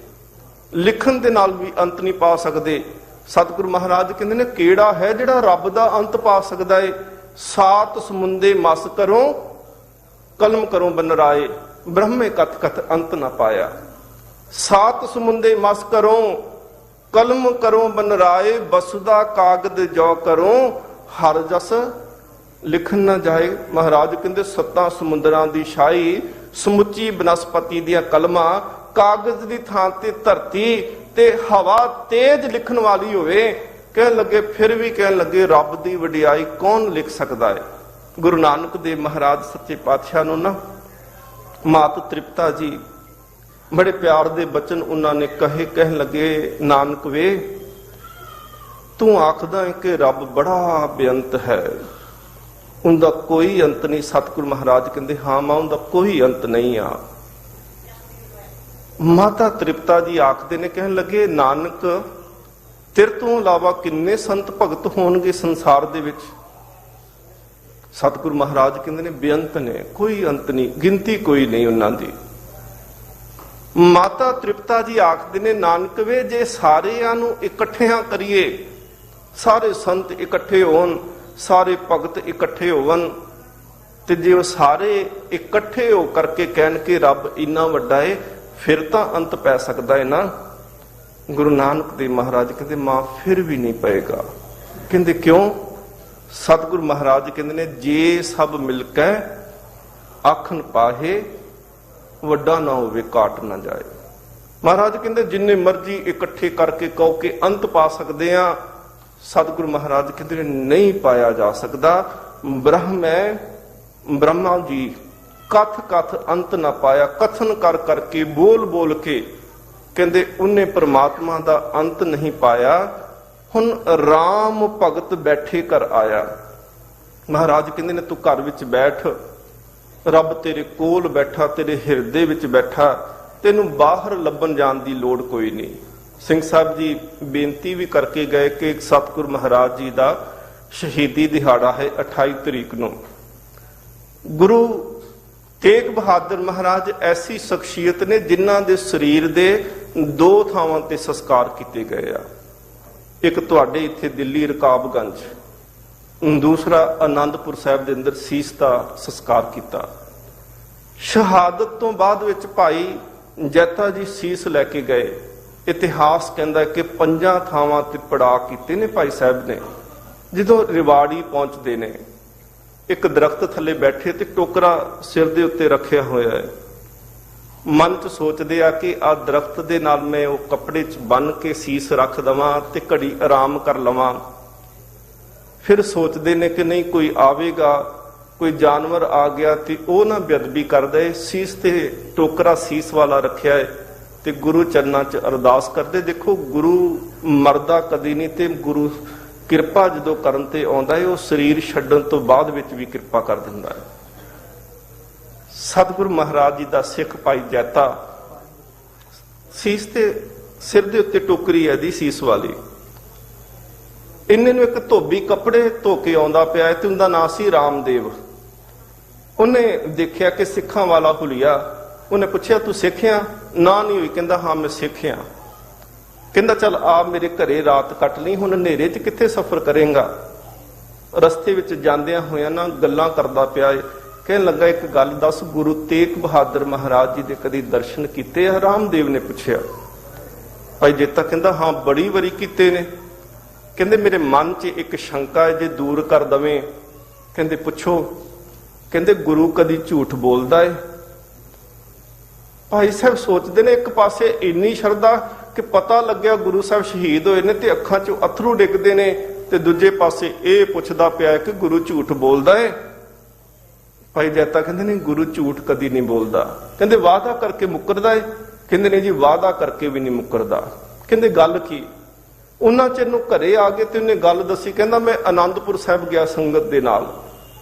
ਲਿਖਣ ਦੇ ਨਾਲ ਵੀ ਅੰਤ ਨਹੀਂ ਪਾ ਸਕਦੇ। ਸਤਿਗੁਰੂ ਮਹਾਰਾਜ ਕਹਿੰਦੇ ਨੇ, ਕਿਹੜਾ ਹੈ ਜਿਹੜਾ ਰੱਬ ਦਾ ਅੰਤ ਪਾ ਸਕਦਾ ਏ? ਸਾਤ ਸਮੁੰਦੇ ਮਸ ਕਰੋ, ਕਲਮ ਕਰੋ ਬਨਰਾਏ, ਬ੍ਰਹਮੇ ਕਥ ਕਥ ਅੰਤ ਨਾ ਪਾਇਆ। ਸਾਤ ਸਮੁੰਦੇ ਮਸ ਕਰੋ, ਕਲਮ ਕਰੋ ਬਨਰਾਏ, ਬਸੁਦਾ ਕਾਗਦ ਜੋ ਕਰੋ, ਹਰ ਜਸ ਲਿਖਣ ਨਾ ਜਾਏ। ਮਹਾਰਾਜ ਕਹਿੰਦੇ, ਸੱਤਾਂ ਸਮੁੰਦਰਾਂ ਦੀ ਛਾਈ, ਸਮੁੱਚੀ ਬਨਸਪਤੀ ਦੀਆਂ ਕਲਮਾਂ, ਕਾਗਜ਼ ਦੀ ਥਾਂ ਤੇ ਧਰਤੀ ਤੇ ਹਵਾ ਤੇਜ ਲਿਖਣ ਵਾਲੀ ਹੋਵੇ, ਕਹਿਣ ਲੱਗੇ, ਫਿਰ ਵੀ ਕਹਿਣ ਲੱਗੇ, ਰੱਬ ਦੀ ਵਡਿਆਈ ਕੌਣ ਲਿਖ ਸਕਦਾ ਹੈ? ਗੁਰੂ ਨਾਨਕ ਦੇਵ ਮਹਾਰਾਜ ਸੱਚੇ ਪਾਤਸ਼ਾਹ ਨੂੰ ਨਾ ਮਾਤ ਤ੍ਰਿਪਤਾ ਜੀ ਬੜੇ ਪਿਆਰ ਦੇ ਬਚਨ ਉਹਨਾਂ ਨੇ ਕਹੇ। ਕਹਿਣ ਲੱਗੇ, ਨਾਨਕ ਵੇ, ਤੂੰ ਆਖਦਾ ਹੈ ਕਿ ਰੱਬ ਬੜਾ ਬੇਅੰਤ ਹੈ, ਉਹਦਾ ਕੋਈ ਅੰਤ ਨਹੀਂ। ਸਤਿਗੁਰੂ ਮਹਾਰਾਜ ਕਹਿੰਦੇ, ਹਾਂ ਮਾਂ, ਉਹਦਾ ਕੋਈ ਅੰਤ ਨਹੀਂ ਆ। ਮਾਤਾ ਤ੍ਰਿਪਤਾ ਜੀ ਆਖਦੇ ਨੇ, ਕਹਿਣ ਲੱਗੇ, ਨਾਨਕ ਤੇਰੇ ਤੋਂ ਇਲਾਵਾ ਕਿੰਨੇ ਸੰਤ ਭਗਤ ਹੋਣਗੇ ਸੰਸਾਰ ਦੇ ਵਿੱਚ? ਸਤਿਗੁਰੂ ਮਹਾਰਾਜ ਕਹਿੰਦੇ ਨੇ, ਬੇਅੰਤ ਨੇ, ਕੋਈ ਅੰਤ ਨਹੀਂ, ਗਿਣਤੀ ਕੋਈ ਨਹੀਂ ਉਹਨਾਂ ਦੀ। ਮਾਤਾ ਤ੍ਰਿਪਤਾ ਜੀ ਆਖਦੇ ਨੇ, ਨਾਨਕ ਵੇ, ਜੇ ਸਾਰਿਆਂ ਨੂੰ ਇਕੱਠਿਆਂ ਕਰੀਏ, ਸਾਰੇ ਸੰਤ ਇਕੱਠੇ ਹੋਣ, ਸਾਰੇ ਭਗਤ ਇਕੱਠੇ ਹੋਵਨ, ਤੇ ਜੇ ਉਹ ਸਾਰੇ ਇਕੱਠੇ ਹੋ ਕਰਕੇ ਕਹਿਣ ਕਿ ਰੱਬ ਇੰਨਾ ਵੱਡਾ ਏ, ਫਿਰ ਤਾਂ ਅੰਤ ਪੈ ਸਕਦਾ ਹੈ ਨਾ। ਗੁਰੂ ਨਾਨਕ ਦੇਵ ਮਹਾਰਾਜ ਕਹਿੰਦੇ, ਮਾਂ ਫਿਰ ਵੀ ਨਹੀਂ ਪਏਗਾ। ਕਹਿੰਦੇ, ਕਿਉਂ? ਸਤਿਗੁਰੂ ਮਹਾਰਾਜ ਕਹਿੰਦੇ ਨੇ, ਜੇ ਸਭ ਮਿਲ ਕੇ ਆਖਣ ਪਾਹੇ, ਵੱਡਾ ਨਾ ਹੋਵੇ ਕਾਟ ਨਾ ਜਾਏ। ਮਹਾਰਾਜ ਕਹਿੰਦੇ, ਜਿੰਨੇ ਮਰਜ਼ੀ ਇਕੱਠੇ ਕਰਕੇ ਕਹੋ ਕਿ ਅੰਤ ਪਾ ਸਕਦੇ ਆ, ਸਤਿਗੁਰੂ ਮਹਾਰਾਜ ਕਹਿੰਦੇ ਨਹੀਂ ਪਾਇਆ ਜਾ ਸਕਦਾ। ਬ੍ਰਹਮਾ ਜੀ ਕਥ ਕਥ ਅੰਤ ਨਾ ਪਾਇਆ, ਕਥਨ ਕਰ ਕਰਕੇ, ਬੋਲ ਬੋਲ ਕੇ ਕਹਿੰਦੇ ਉਹਨੇ ਪ੍ਰਮਾਤਮਾ ਦਾ ਅੰਤ ਨਹੀਂ ਪਾਇਆ। ਹੁਣ ਰਾਮ ਭਗਤ ਬੈਠੇ ਘਰ ਆਇਆ। ਮਹਾਰਾਜ ਕਹਿੰਦੇ ਨੇ, ਤੂੰ ਘਰ ਵਿੱਚ ਬੈਠ, ਰੱਬ ਤੇਰੇ ਕੋਲ ਬੈਠਾ, ਤੇਰੇ ਹਿਰਦੇ ਵਿੱਚ ਬੈਠਾ, ਤੈਨੂੰ ਬਾਹਰ ਲੱਭਣ ਜਾਣ ਦੀ ਲੋੜ ਕੋਈ ਨਹੀਂ। ਸਿੰਘ ਸਾਹਿਬ ਜੀ ਬੇਨਤੀ ਵੀ ਕਰਕੇ ਗਏ ਕਿ ਸਤਿਗੁਰੂ ਮਹਾਰਾਜ ਜੀ ਦਾ ਸ਼ਹੀਦੀ ਦਿਹਾੜਾ ਹੈ 28 ਤਰੀਕ ਨੂੰ। ਗੁਰੂ ਤੇਗ ਬਹਾਦਰ ਮਹਾਰਾਜ ਐਸੀ ਸ਼ਖਸੀਅਤ ਨੇ ਜਿਨ੍ਹਾਂ ਦੇ ਸਰੀਰ ਦੇ ਦੋ ਥਾਵਾਂ ਤੇ ਸੰਸਕਾਰ ਕੀਤੇ ਗਏ ਆ। ਇੱਕ ਤੁਹਾਡੇ ਇੱਥੇ ਦਿੱਲੀ ਰਕਾਬਗੰਜ, ਦੂਸਰਾ ਆਨੰਦਪੁਰ ਸਾਹਿਬ ਦੇ ਅੰਦਰ ਸੀਸ ਦਾ ਸੰਸਕਾਰ ਕੀਤਾ। ਸ਼ਹਾਦਤ ਤੋਂ ਬਾਅਦ ਵਿੱਚ ਭਾਈ ਜੈਤਾ ਜੀ ਸੀਸ ਲੈ ਕੇ ਗਏ। ਇਤਿਹਾਸ ਕਹਿੰਦਾ ਕਿ 5 ਥਾਵਾਂ ਤੇ ਪੜਾਅ ਕੀਤੇ ਨੇ ਭਾਈ ਸਾਹਿਬ ਨੇ। ਜਦੋਂ ਰਿਵਾੜੀ ਪਹੁੰਚਦੇ ਨੇ, ਇੱਕ ਦਰਖਤ ਥੱਲੇ ਬੈਠੇ ਤੇ ਟੋਕਰਾ ਸਿਰ ਦੇ ਉੱਤੇ ਰੱਖਿਆ ਹੋਇਆ ਹੈ। ਮਨ 'ਚ ਸੋਚਦੇ ਆ ਕਿ ਆ ਦਰਖਤ ਦੇ ਨਾਲ ਮੈਂ ਉਹ ਕੱਪੜੇ 'ਚ ਬੰਨ ਕੇ ਸੀਸ ਰੱਖ ਦਵਾਂ ਤੇ ਘੜੀ ਆਰਾਮ ਕਰ ਲਵਾਂ। ਫਿਰ ਸੋਚਦੇ ਨੇ ਕਿ ਨਹੀਂ, ਕੋਈ ਆਵੇਗਾ, ਕੋਈ ਜਾਨਵਰ ਆ ਗਿਆ ਤੇ ਉਹ ਨਾ ਬੇਅਦਬੀ ਕਰ ਦੇ। ਸੀਸ ਤੇ ਟੋਕਰਾ ਸੀਸ ਵਾਲਾ ਰੱਖਿਆ ਹੈ ਤੇ ਗੁਰੂ ਚਰਨਾਂ 'ਚ ਅਰਦਾਸ ਕਰਦੇ। ਦੇਖੋ, ਗੁਰੂ ਮਰਦਾ ਕਦੀ ਨਹੀਂ ਤੇ ਗੁਰੂ ਕਿਰਪਾ ਜਦੋਂ ਕਰਨ ਤੇ ਆਉਂਦਾ ਹੈ, ਉਹ ਸਰੀਰ ਛੱਡਣ ਤੋਂ ਬਾਅਦ ਵਿੱਚ ਵੀ ਕਿਰਪਾ ਕਰ ਦਿੰਦਾ ਹੈ। ਸਤਿਗੁਰੂ ਮਹਾਰਾਜ ਜੀ ਦਾ ਸਿੱਖ ਭਾਈ ਜੈਤਾ, ਸੀਸ ਤੇ ਸਿਰ ਦੇ ਉੱਤੇ ਟੋਕਰੀ ਹੈ ਦੀ ਸੀਸ ਵਾਲੀ। ਇੰਨੇ ਨੂੰ ਇੱਕ ਧੋਬੀ ਕੱਪੜੇ ਧੋ ਕੇ ਆਉਂਦਾ ਪਿਆ ਤੇ ਉਹਦਾ ਨਾਂ ਸੀ ਰਾਮਦੇਵ। ਉਹਨੇ ਦੇਖਿਆ ਕਿ ਸਿੱਖਾਂ ਵਾਲਾ ਹੁਲੀਆ। ਉਹਨੇ ਪੁੱਛਿਆ, ਤੂੰ ਸਿੱਖਿਆ? ਨਾ ਨਹੀਂ ਹੋਈ। ਕਹਿੰਦਾ, ਹਾਂ ਮੈਂ ਸਿੱਖਿਆ। ਕਹਿੰਦਾ, ਚੱਲ ਆ ਮੇਰੇ ਘਰੇ ਰਾਤ ਕੱਟ ਲਈ, ਹੁਣ ਹਨੇਰੇ 'ਚ ਕਿੱਥੇ ਸਫ਼ਰ ਕਰੇਂਗਾ? ਰਸਤੇ ਵਿੱਚ ਜਾਂਦਿਆਂ ਹੋਇਆਂ ਨਾ ਗੱਲਾਂ ਕਰਦਾ ਪਿਆ। ਕਹਿਣ ਲੱਗਾ, ਇੱਕ ਗੱਲ ਦੱਸ, ਗੁਰੂ ਤੇਗ ਬਹਾਦਰ ਮਹਾਰਾਜ ਜੀ ਦੇ ਕਦੀ ਦਰਸ਼ਨ ਕੀਤੇ ਆ? ਰਾਮਦੇਵ ਨੇ ਪੁੱਛਿਆ। ਭਾਈ ਜੇਤਾ ਕਹਿੰਦਾ, ਹਾਂ ਬੜੀ ਵਾਰੀ ਕੀਤੇ ਨੇ। ਕਹਿੰਦੇ ਮੇਰੇ ਮਨ 'ਚ ਇੱਕ ਸ਼ੰਕਾ ਹੈ, ਜੇ ਦੂਰ ਕਰ ਦਵੇਂ। ਕਹਿੰਦੇ ਪੁੱਛੋ। ਕਹਿੰਦੇ ਗੁਰੂ ਕਦੀ ਝੂਠ ਬੋਲਦਾ ਹੈ? ਭਾਈ ਸਾਹਿਬ ਸੋਚਦੇ ਨੇ, ਇੱਕ ਪਾਸੇ ਇੰਨੀ ਸ਼ਰਧਾ ਕਿ ਪਤਾ ਲੱਗਿਆ ਗੁਰੂ ਸਾਹਿਬ ਸ਼ਹੀਦ ਹੋਏ ਨੇ ਤੇ ਅੱਖਾਂ 'ਚੋਂ ਅਥਰੂ ਡਿੱਗਦੇ ਨੇ, ਤੇ ਦੂਜੇ ਪਾਸੇ ਇਹ ਪੁੱਛਦਾ ਪਿਆ ਕਿ ਗੁਰੂ ਝੂਠ ਬੋਲਦਾ ਹੈ? ਭਾਈ ਜੈਤਾ ਕਹਿੰਦੇ ਨਹੀਂ, ਗੁਰੂ ਝੂਠ ਕਦੀ ਨਹੀਂ ਬੋਲਦਾ। ਕਹਿੰਦੇ ਵਾਅਦਾ ਕਰਕੇ ਮੁੱਕਰਦਾ ਹੈ? ਕਹਿੰਦੇ ਨਹੀਂ ਜੀ, ਵਾਅਦਾ ਕਰਕੇ ਵੀ ਨਹੀਂ ਮੁੱਕਰਦਾ। ਕਹਿੰਦੇ ਗੱਲ ਕੀ? ਉਹਨਾਂ ਚਿਰ ਨੂੰ ਘਰੇ ਆ ਗਏ ਤੇ ਉਹਨੇ ਗੱਲ ਦੱਸੀ। ਕਹਿੰਦਾ ਮੈਂ ਆਨੰਦਪੁਰ ਸਾਹਿਬ ਗਿਆ ਸੰਗਤ ਦੇ ਨਾਲ,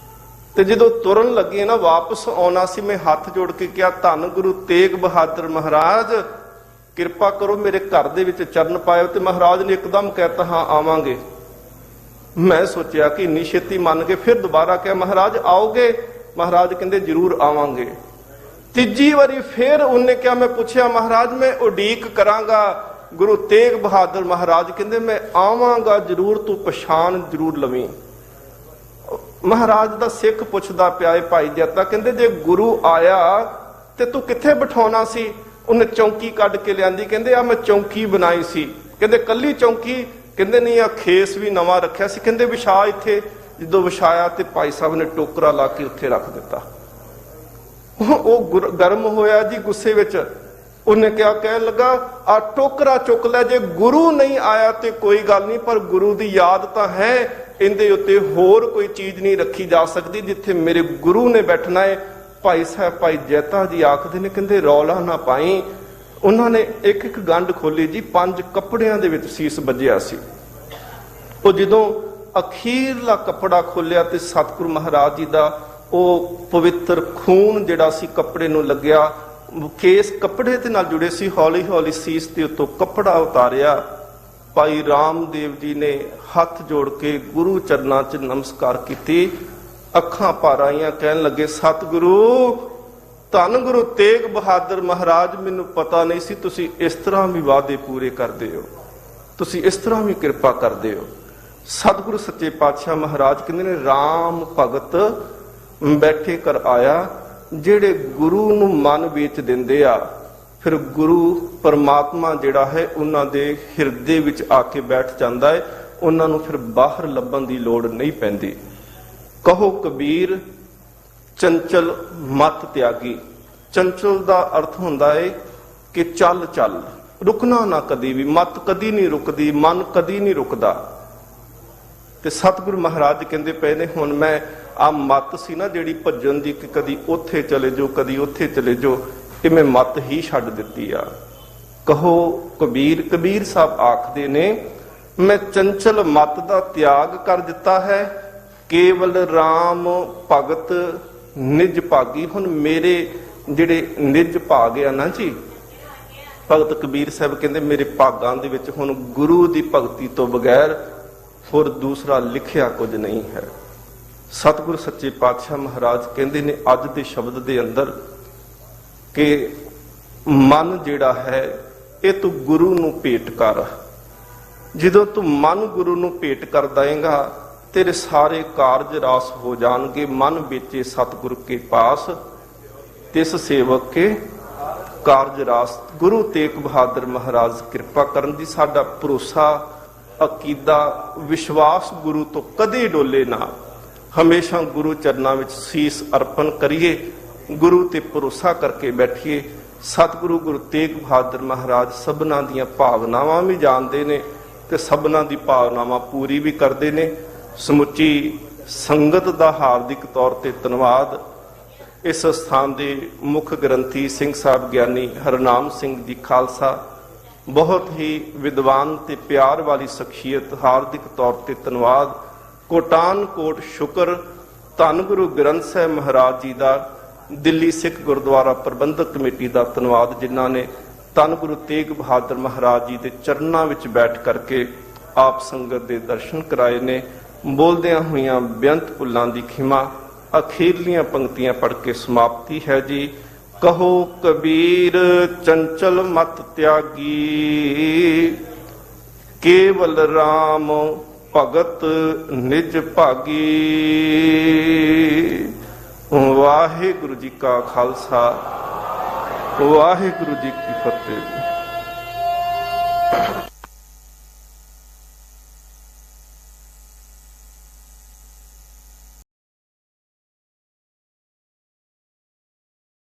ਤੇ ਜਦੋਂ ਤੁਰਨ ਲੱਗੇ ਨਾ ਵਾਪਸ ਆਉਣਾ ਸੀ, ਮੈਂ ਹੱਥ ਜੋੜ ਕੇ ਕਿਹਾ ਧੰਨ ਗੁਰੂ ਤੇਗ ਬਹਾਦਰ ਮਹਾਰਾਜ, ਕਿਰਪਾ ਕਰੋ ਮੇਰੇ ਘਰ ਦੇ ਵਿੱਚ ਚਰਨ ਪਾਇਓ। ਤੇ ਮਹਾਰਾਜ ਨੇ ਇੱਕਦਮ ਕਹਿਤਾ ਹਾਂ ਆਵਾਂਗੇ। ਮੈਂ ਸੋਚਿਆ ਕਿ ਇੰਨੀ ਛੇਤੀ ਮੰਨ ਗਏ। ਫਿਰ ਦੁਬਾਰਾ ਕਿਹਾ ਮਹਾਰਾਜ ਆਓਗੇ? ਮਹਾਰਾਜ ਕਹਿੰਦੇ ਜ਼ਰੂਰ ਆਵਾਂਗੇ। ਤੀਜੀ ਵਾਰੀ ਫਿਰ ਉਹਨੇ ਕਿਹਾ, ਮੈਂ ਪੁੱਛਿਆ ਮਹਾਰਾਜ ਮੈਂ ਉਡੀਕ ਕਰਾਂਗਾ। ਗੁਰੂ ਤੇਗ ਬਹਾਦਰ ਮਹਾਰਾਜ ਕਹਿੰਦੇ ਮੈਂ ਆਵਾਂਗਾ ਜ਼ਰੂਰ, ਤੂੰ ਪਛਾਣ ਜ਼ਰੂਰ ਲਵੀਂ। ਮਹਾਰਾਜ ਦਾ ਸਿੱਖ ਪੁੱਛਦਾ ਪਿਆ ਹੈ ਭਾਈ ਜੈਤਾ, ਕਹਿੰਦੇ ਜੇ ਗੁਰੂ ਆਇਆ ਤੇ ਤੂੰ ਕਿੱਥੇ ਬਿਠਾਉਣਾ ਸੀ? ਉਹਨੇ ਚੌਂਕੀ ਕੱਢ ਕੇ ਲਿਆਂਦੀ। ਕਹਿੰਦੇ ਆ ਮੈਂ ਚੌਂਕੀ ਬਣਾਈ ਸੀ। ਕਹਿੰਦੇ ਕੱਲੀ ਚੌਂਕੀ? ਕਹਿੰਦੇ ਨਹੀਂ, ਆ ਖੇਸ ਵੀ ਨਵਾਂ ਰੱਖਿਆ ਸੀ। ਕਹਿੰਦੇ ਵਿਛਾ ਇੱਥੇ। ਜਦੋਂ ਵਿਛਾਇਆ ਤੇ ਭਾਈ ਸਾਹਿਬ ਨੇ ਟੋਕਰਾ ਲਾ ਕੇ ਉੱਥੇ ਰੱਖ ਦਿੱਤਾ। ਉਹ ਗਰਮ ਹੋਇਆ ਜੀ ਗੁੱਸੇ ਵਿੱਚ। ਉਹਨੇ ਕਿਹਾ, ਕਹਿਣ ਲੱਗਾ ਆ ਟੋਕਰਾ ਚੁੱਕ ਲੈ, ਜੇ ਗੁਰੂ ਨਹੀਂ ਆਇਆ ਤੇ ਕੋਈ ਗੱਲ ਨਹੀਂ, ਪਰ ਗੁਰੂ ਦੀ ਯਾਦ ਤਾਂ ਹੈ, ਇਹਦੇ ਉੱਤੇ ਹੋਰ ਕੋਈ ਚੀਜ਼ ਨਹੀਂ ਰੱਖੀ ਜਾ ਸਕਦੀ ਜਿੱਥੇ ਮੇਰੇ ਗੁਰੂ ਨੇ ਬੈਠਣਾ ਹੈ। ਭਾਈ ਸਾਹਿਬ ਭਾਈ ਜੈਤਾ ਜੀ ਆਖਦੇ ਨੇ, ਕਹਿੰਦੇ ਰੌਲਾ ਨਾ ਪਾਈ। ਉਹਨਾਂ ਨੇ ਇੱਕ ਇੱਕ ਗੰਢ ਖੋਲੀ ਜੀ, 5 ਕੱਪੜਿਆਂ ਦੇ ਵਿੱਚ ਸੀਸ ਵੱਜਿਆ ਸੀ। ਉਹ ਜਦੋਂ ਅਖੀਰਲਾ ਕੱਪੜਾ ਖੋਲਿਆ ਤੇ ਸਤਿਗੁਰੂ ਮਹਾਰਾਜ ਜੀ ਦਾ ਉਹ ਪਵਿੱਤਰ ਖੂਨ ਜਿਹੜਾ ਸੀ ਕੱਪੜੇ ਨੂੰ ਲੱਗਿਆ। ਕੇਸ ਕੱਪੜੇ ਦੇ ਨਾਲ ਜੁੜੇ ਸੀ। ਹੌਲੀ ਹੌਲੀ ਸੀਸ ਦੇ ਉੱਤੋਂ ਕੱਪੜਾ ਉਤਾਰਿਆ। ਭਾਈ ਰਾਮਦੇਵ ਜੀ ਨੇ ਹੱਥ ਜੋੜ ਕੇ ਗੁਰੂ ਚਰਨਾਂ 'ਚ ਨਮਸਕਾਰ ਕੀਤੀ। ਅੱਖਾਂ ਭਰ ਆਈਆਂ, ਕਹਿਣ ਲੱਗੇ ਸਤਿਗੁਰੂ ਧੰਨ ਗੁਰੂ ਤੇਗ ਬਹਾਦਰ ਮਹਾਰਾਜ, ਮੈਨੂੰ ਪਤਾ ਨਹੀਂ ਸੀ ਤੁਸੀਂ ਇਸ ਤਰ੍ਹਾਂ ਵੀ ਵਾਅਦੇ ਪੂਰੇ ਕਰਦੇ ਹੋ, ਤੁਸੀਂ ਇਸ ਤਰ੍ਹਾਂ ਵੀ ਕਿਰਪਾ ਕਰਦੇ ਹੋ। ਸਤਿਗੁਰੂ ਸੱਚੇ ਪਾਤਸ਼ਾਹ ਮਹਾਰਾਜ ਕਹਿੰਦੇ ਨੇ ਰਾਮ ਭਗਤ ਬੈਠੇ ਕਰ ਆਇਆ। ਜਿਹੜੇ ਗੁਰੂ ਨੂੰ ਮਨ ਵੇਚ ਦਿੰਦੇ ਆ, ਫਿਰ ਗੁਰੂ ਪਰਮਾਤਮਾ ਜਿਹੜਾ ਹੈ ਉਹਨਾਂ ਦੇ ਹਿਰਦੇ ਵਿੱਚ ਆ ਕੇ ਬੈਠ ਜਾਂਦਾ ਹੈ। ਉਹਨਾਂ ਨੂੰ ਫਿਰ ਬਾਹਰ ਲੱਭਣ ਦੀ ਲੋੜ ਨਹੀਂ ਪੈਂਦੀ। ਕਹੋ ਕਬੀਰ ਚੰਚਲ ਮਤ ਤਿਆਗੀ। ਚੰਚਲ ਦਾ ਅਰਥ ਹੁੰਦਾ ਹੈ ਕਿ ਚੱਲ ਚੱਲ, ਰੁਕਣਾ ਨਾ ਕਦੀ ਵੀ। ਮਤ ਕਦੀ ਨਹੀਂ ਰੁਕਦੀ, ਮਨ ਕਦੀ ਨਹੀਂ ਰੁਕਦਾ। ਤੇ ਸਤਿਗੁਰੂ ਮਹਾਰਾਜ ਕਹਿੰਦੇ ਪਏ ਨੇ, ਹੁਣ ਮੈਂ ਆ ਮਤ ਸੀ ਨਾ ਜਿਹੜੀ ਭੱਜਣ ਦੀ, ਕਿ ਕਦੀ ਉੱਥੇ ਚਲੇ ਜਾਓ ਕਦੀ ਉੱਥੇ ਚਲੇ ਜਾਓ, ਇਹ ਮੈਂ ਮਤ ਹੀ ਛੱਡ ਦਿੱਤੀ ਆ। ਕਹੋ ਕਬੀਰ, ਕਬੀਰ ਸਾਹਿਬ ਆਖਦੇ ਨੇ ਮੈਂ ਚੰਚਲ ਮਤ ਦਾ ਤਿਆਗ ਕਰ ਦਿੱਤਾ ਹੈ, ਕੇਵਲ ਰਾਮ ਭਗਤ ਨਿਜ ਭਾਗੀ। ਹੁਣ ਮੇਰੇ ਜਿਹੜੇ ਨਿਜ ਭਾਗ ਆ ਨਾ ਜੀ, ਭਗਤ ਕਬੀਰ ਸਾਹਿਬ ਕਹਿੰਦੇ ਮੇਰੇ ਭਾਗਾਂ ਦੇ ਵਿੱਚ ਹੁਣ ਗੁਰੂ ਦੀ ਭਗਤੀ ਤੋਂ ਬਗੈਰ ਹੋਰ ਦੂਸਰਾ ਲਿਖਿਆ ਕੁਝ ਨਹੀਂ ਹੈ। ਸਤਿਗੁਰੂ ਸੱਚੇ ਪਾਤਸ਼ਾਹ ਮਹਾਰਾਜ ਕਹਿੰਦੇ ਨੇ ਅੱਜ ਦੇ ਸ਼ਬਦ ਦੇ ਅੰਦਰ ਕਿ ਮਨ ਜਿਹੜਾ ਹੈ ਇਹ ਤੂੰ ਗੁਰੂ ਨੂੰ ਭੇਟ ਕਰ। ਜਦੋਂ ਤੂੰ ਮਨ ਗੁਰੂ ਨੂੰ ਭੇਟ ਕਰ ਦੇਂਗਾ ਤੇਰੇ ਸਾਰੇ ਕਾਰਜ ਰਾਸ ਹੋ ਜਾਣਗੇ। ਮਨ ਵੇਚੇ ਸਤਿਗੁਰ ਕੇ ਪਾਸ, ਤਿਸ ਸੇਵਕ ਕੇ ਕਾਰਜ ਰਾਸ। ਗੁਰੂ ਤੇਗ ਬਹਾਦਰ ਮਹਾਰਾਜ ਕਿਰਪਾ ਕਰਨ ਦੀ ਸਾਡਾ ਭਰੋਸਾ, ਅਕੀਦਾ, ਵਿਸ਼ਵਾਸ ਗੁਰੂ ਤੋਂ ਕਦੇ ਡੋਲੇ ਨਾ। ਹਮੇਸ਼ਾ ਗੁਰੂ ਚਰਨਾਂ ਵਿੱਚ ਸੀਸ ਅਰਪਣ ਕਰੀਏ, ਗੁਰੂ ਤੇ ਭਰੋਸਾ ਕਰਕੇ ਬੈਠੀਏ। ਸਤਿਗੁਰੂ ਗੁਰੂ ਤੇਗ ਬਹਾਦਰ ਮਹਾਰਾਜ ਸਭਨਾਂ ਦੀਆਂ ਭਾਵਨਾਵਾਂ ਵੀ ਜਾਣਦੇ ਨੇ ਤੇ ਸਭਨਾਂ ਦੀ ਭਾਵਨਾਵਾਂ ਪੂਰੀ ਵੀ ਕਰਦੇ ਨੇ। ਸਮੁੱਚੀ ਸੰਗਤ ਦਾ ਹਾਰਦਿਕ ਤੌਰ ਤੇ ਧੰਨਵਾਦ। ਇਸ ਸਥਾਨ ਦੇ ਮੁੱਖ ਗ੍ਰੰਥੀ ਸਿੰਘ ਸਾਹਿਬ ਗਿਆਨੀ ਹਰਨਾਮ ਸਿੰਘ ਜੀ ਖਾਲਸਾ, ਬਹੁਤ ਹੀ ਵਿਦਵਾਨ ਤੇ ਪਿਆਰ ਵਾਲੀ ਸ਼ਖਸੀਅਤ, ਹਾਰਦਿਕ ਤੌਰ ਤੇ ਧੰਨਵਾਦ। ਕੋਟਾਨ ਕੋਟ ਸ਼ੁਕਰ ਧੰਨ ਗੁਰੂ ਗ੍ਰੰਥ ਸਾਹਿਬ ਮਹਾਰਾਜ ਜੀ ਦਾ, ਦਿੱਲੀ ਸਿੱਖ ਗੁਰਦੁਆਰਾ ਪ੍ਰਬੰਧਕ ਕਮੇਟੀ ਦਾ ਧੰਨਵਾਦ, ਜਿਨ੍ਹਾਂ ਨੇ ਧੰਨ ਗੁਰੂ ਤੇਗ ਬਹਾਦਰ ਮਹਾਰਾਜ ਜੀ ਦੇ ਚਰਨਾਂ ਵਿੱਚ ਬੈਠ ਕਰਕੇ ਆਪ ਸੰਗਤ ਦੇ ਦਰਸ਼ਨ ਕਰਾਏ ਨੇ। ਬੋਲਦਿਆਂ ਹੋਈਆਂ ਬੇਅੰਤ ਭੁੱਲਾਂ ਦੀ ਖਿਮਾ। ਅਖੀਰਲੀਆਂ ਪੰਕਤੀਆਂ ਪੜ੍ਹ ਕੇ ਸਮਾਪਤੀ ਹੈ ਜੀ। ਕਹੋ ਕਬੀਰ ਚੰਚਲ ਮਤ ਤਿਆਗੀ, ਕੇਵਲ ਰਾਮ ਭਗਤ ਨਿਜ ਭਾਗੀ। ਵਾਹਿਗੁਰੂ ਜੀ ਕਾ ਖਾਲਸਾ, ਵਾਹਿਗੁਰੂ ਜੀ ਕੀ ਫਤਿਹ।